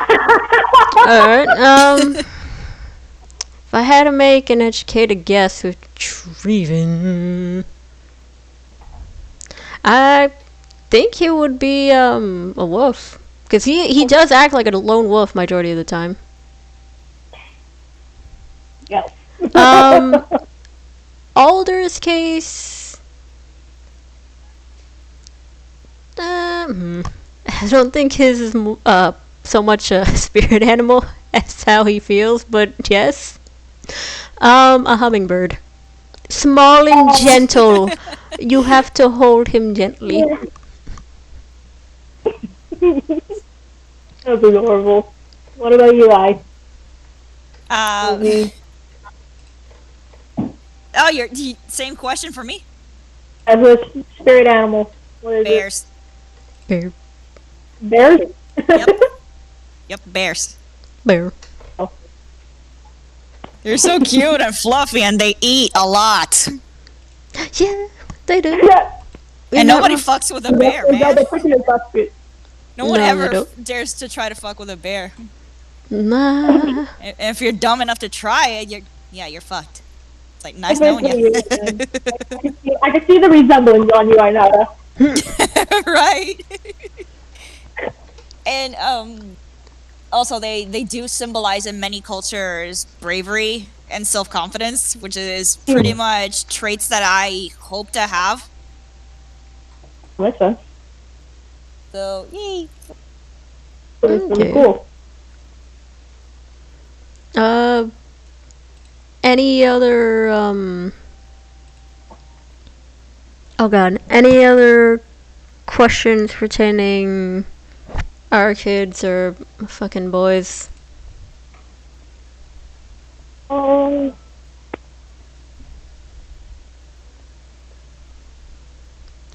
Alright, if I had to make an educated guess with Dreven, I think he would be, a wolf. Because he does act like a lone wolf majority of the time. Yes. Alder's case, I don't think his is so much a spirit animal as how he feels, but yes. A hummingbird. Small and gentle. You have to hold him gently. That's adorable. What about you, I? Oh, same question for me. As a spirit animal, what is Bears. Bear. it? Bears? Yep. Yep, bears. Bear. They're so cute and fluffy, and they eat a lot. Yeah, they do. Yeah. And nobody fucks with a bear, man. No one No, they ever don't. dares to try to fuck with a bear. Nah. And if you're dumb enough to try it, you're fucked. It's like, nice knowing you. I can see the resemblance on you, Ainara. Right? And also they do symbolize in many cultures bravery and self-confidence, which is pretty much traits that I hope to have. Listen. So, yay. That's really Okay. cool. Any other, oh god, any other questions pertaining our kids or fucking boys?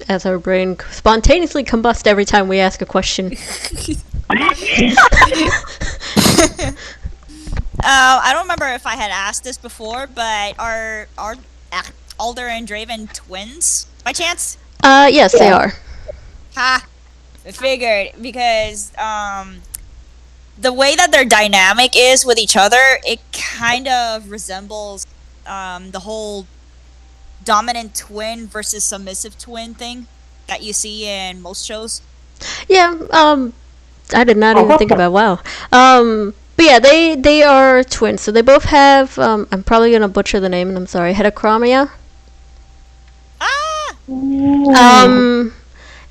As our brain spontaneously combusts every time we ask a question. I don't remember if I had asked this before, but are Alder and Draven twins by chance? Yes, they are. Ha! I figured, because the way that their dynamic is with each other, it kind of resembles the whole dominant twin versus submissive twin thing that you see in most shows. Yeah, I did not even think about WoW. But yeah, they are twins, so they both have, I'm probably gonna butcher the name, and I'm sorry, heterochromia. Ah!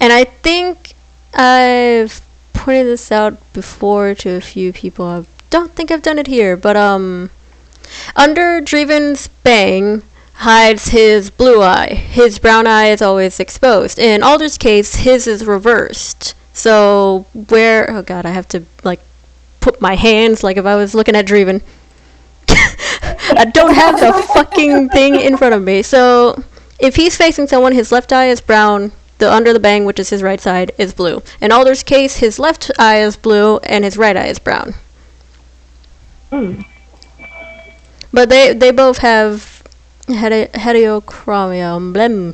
And I think I've pointed this out before to a few people. I don't think I've done it here, but under Dreven's bang hides his blue eye. His brown eye is always exposed. In Alder's case, his is reversed. So where, oh god, I have to like put my hands like if I was looking at Dreven. I don't have the fucking thing in front of me. So if he's facing someone, his left eye is brown. The under the bang, which is his right side, is blue. In Alder's case, his left eye is blue and his right eye is brown. But they both have heterochromia. Blem.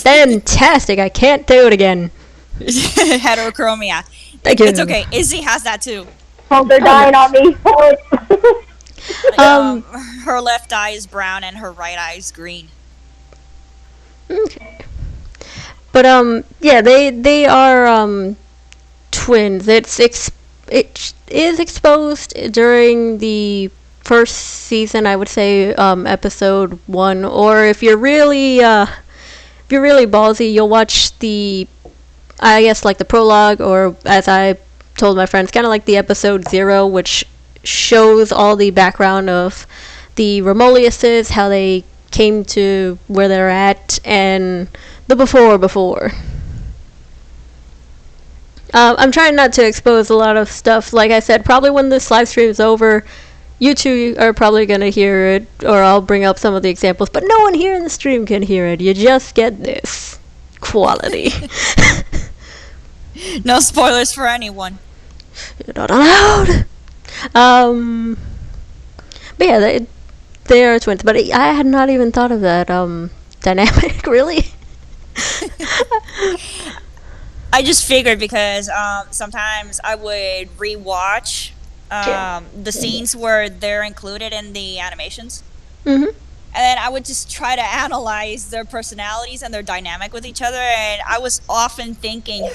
Fantastic! I can't do it again. Heterochromia. Thank you. It's okay. Izzy has that too. Oh, they're dying on me. Her left eye is brown and her right eye is green. Okay. But yeah, they are twins. It is exposed during the first season, I would say, episode 1. Or if you're really ballsy, you'll watch the, I guess, like the prologue, or as I told my friends, kind of like the episode 0, which shows all the background of the Romoliuses, how they came to where they're at, and the before. I'm trying not to expose a lot of stuff. Like I said, probably when this live stream is over, you two are probably going to hear it, or I'll bring up some of the examples, but no one here in the stream can hear it. You just get this quality. No spoilers for anyone. You're not allowed. But yeah, they are twins. But I had not even thought of that. dynamic, really. I just figured because sometimes I would rewatch the scenes where they're included in the animations. Mm-hmm. And then I would just try to analyze their personalities and their dynamic with each other. And I was often thinking,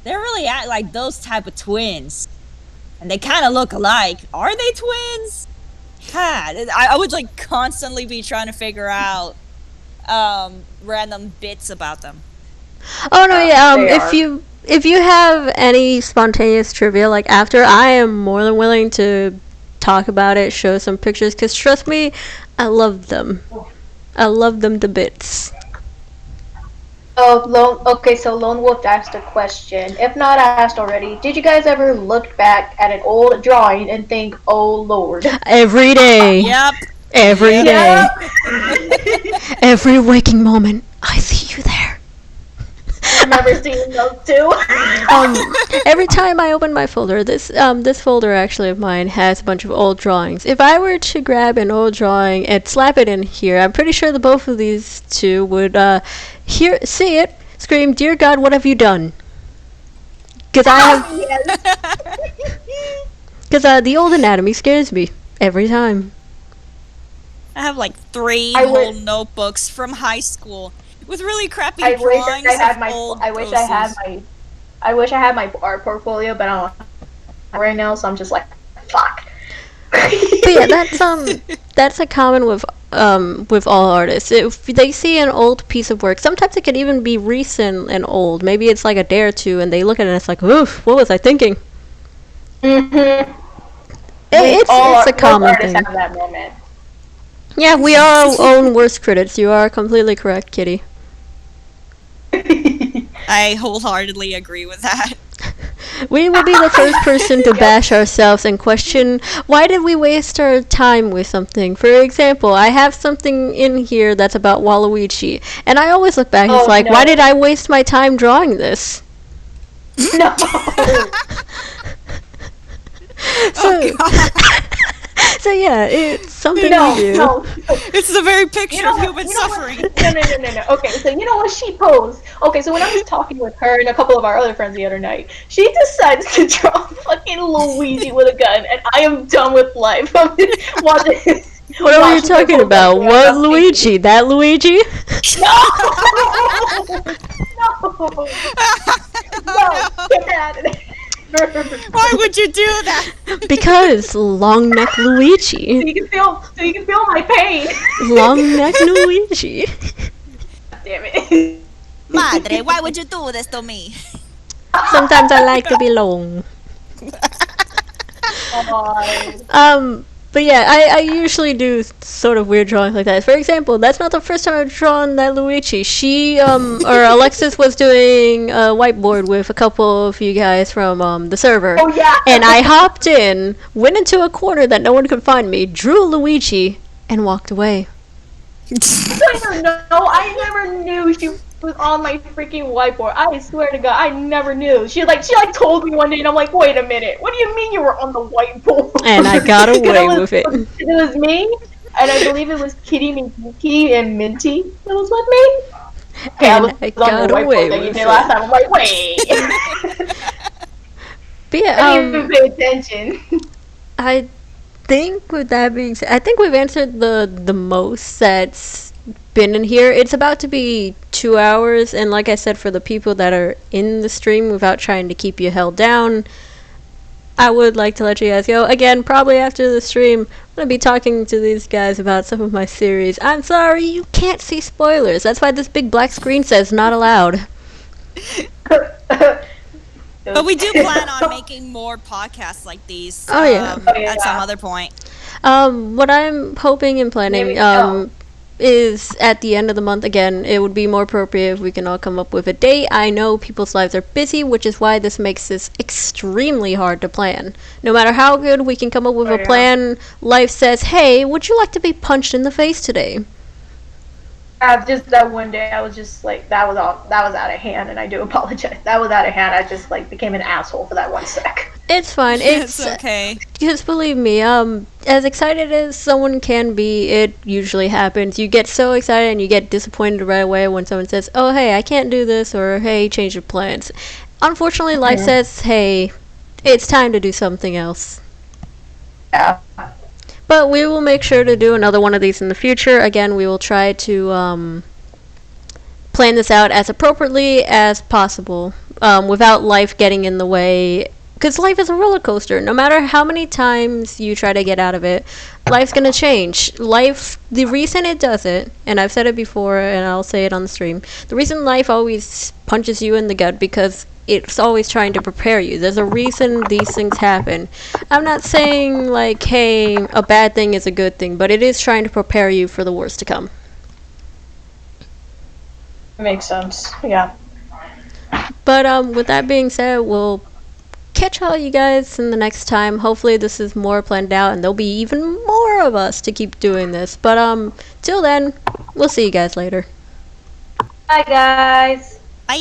they're really like those type of twins. And they kind of look alike. Are they twins? I would like constantly be trying to figure out random bits about them. Oh no, yeah. If you have any spontaneous trivia like after, I am more than willing to talk about it, show some pictures, because trust me, I love them. I love them to bits. Oh, so Lone Wolf asked a question. If not asked already, did you guys ever look back at an old drawing and think, oh lord? Every day. Yep. Every day. Yep. Every waking moment, I see you there. I remember seeing those too. Every time I open my folder, this folder actually of mine has a bunch of old drawings. If I were to grab an old drawing and slap it in here, I'm pretty sure the both of these two would see it, scream, "Dear God, what have you done?" Because the old anatomy scares me every time. I have like 3 whole notebooks from high school with really crappy drawings of old poses. I wish I had my art portfolio, but I don't have it right now, so I'm just like, fuck. But yeah, that's a common with all artists. If they see an old piece of work, sometimes it could even be recent and old. Maybe it's like a day or two, and they look at it and it's like, oof, what was I thinking? Mm-hmm. It's a common thing. Have that moment. Yeah, we are our own worst critics. You are completely correct, Kitty. I wholeheartedly agree with that. We will be the first person to bash ourselves and question, why did we waste our time with something? For example, I have something in here that's about Waluigi, and I always look back and it's like, why did I waste my time drawing this? No. So yeah, it's something we do. No. It's the very picture of human suffering. No. Okay, so you know what she posed? Okay, so when I was talking with her and a couple of our other friends the other night, she decided to draw fucking Luigi with a gun, and I am done with life. What are you talking about? What Luigi? That Luigi? No, get that out of there. Why would you do that? Because long neck Luigi. So you can feel my pain. Long neck Luigi. Damn it. Madre, why would you do this to me? Sometimes I like to be long. But yeah, I usually do sort of weird drawings like that. For example, that's not the first time I've drawn that Luigi. Or Alexis was doing a whiteboard with a couple of you guys from the server. Oh yeah. And I hopped in, went into a corner that no one could find me, drew Luigi, and walked away. I never knew she was on my freaking whiteboard. I swear to God, I never knew. She told me one day, and I'm like, wait a minute, what do you mean you were on the whiteboard? And I got away with it. It was me, and I believe it was Kitty and Minty that was with me. And I got away with it. Last time. I'm like, wait. But yeah, I didn't even pay attention. I think with that being said, I think we've answered the most that's been in here. It's about to be 2 hours, and like I said, for the people that are in the stream, without trying to keep you held down, I would like to let you guys go. Again, probably after the stream, I'm going to be talking to these guys about some of my series. I'm sorry, you can't see spoilers. That's why this big black screen says not allowed. But we do plan on making more podcasts like these at some other point. What I'm hoping and planning is at the end of the month. Again, it would be more appropriate if we can all come up with a date. I know people's lives are busy, which is why this makes this extremely hard to plan. No matter how good we can come up with a plan, life says, hey, would you like to be punched in the face today? Just that one day, I was just like, that was out of hand, and I do apologize. That was out of hand. I just became an asshole for that 1 sec. It's fine. It's okay. Just believe me, as excited as someone can be, it usually happens. You get so excited and you get disappointed right away when someone says, oh, hey, I can't do this, or hey, change your plans. Unfortunately, life says, hey, it's time to do something else. Yeah. But we will make sure to do another one of these in the future. Again, we will try to plan this out as appropriately as possible, without life getting in the way. Because life is a roller coaster. No matter how many times you try to get out of it, life's going to change. The reason it does it, and I've said it before and I'll say it on the stream, the reason life always punches you in the gut because it's always trying to prepare you. There's a reason these things happen. I'm not saying like, hey, a bad thing is a good thing, but it is trying to prepare you for the worst to come. Makes sense. Yeah. But with that being said, we'll catch all you guys in the next time. Hopefully this is more planned out and there'll be even more of us to keep doing this. But till then, we'll see you guys later. Bye, guys. Bye.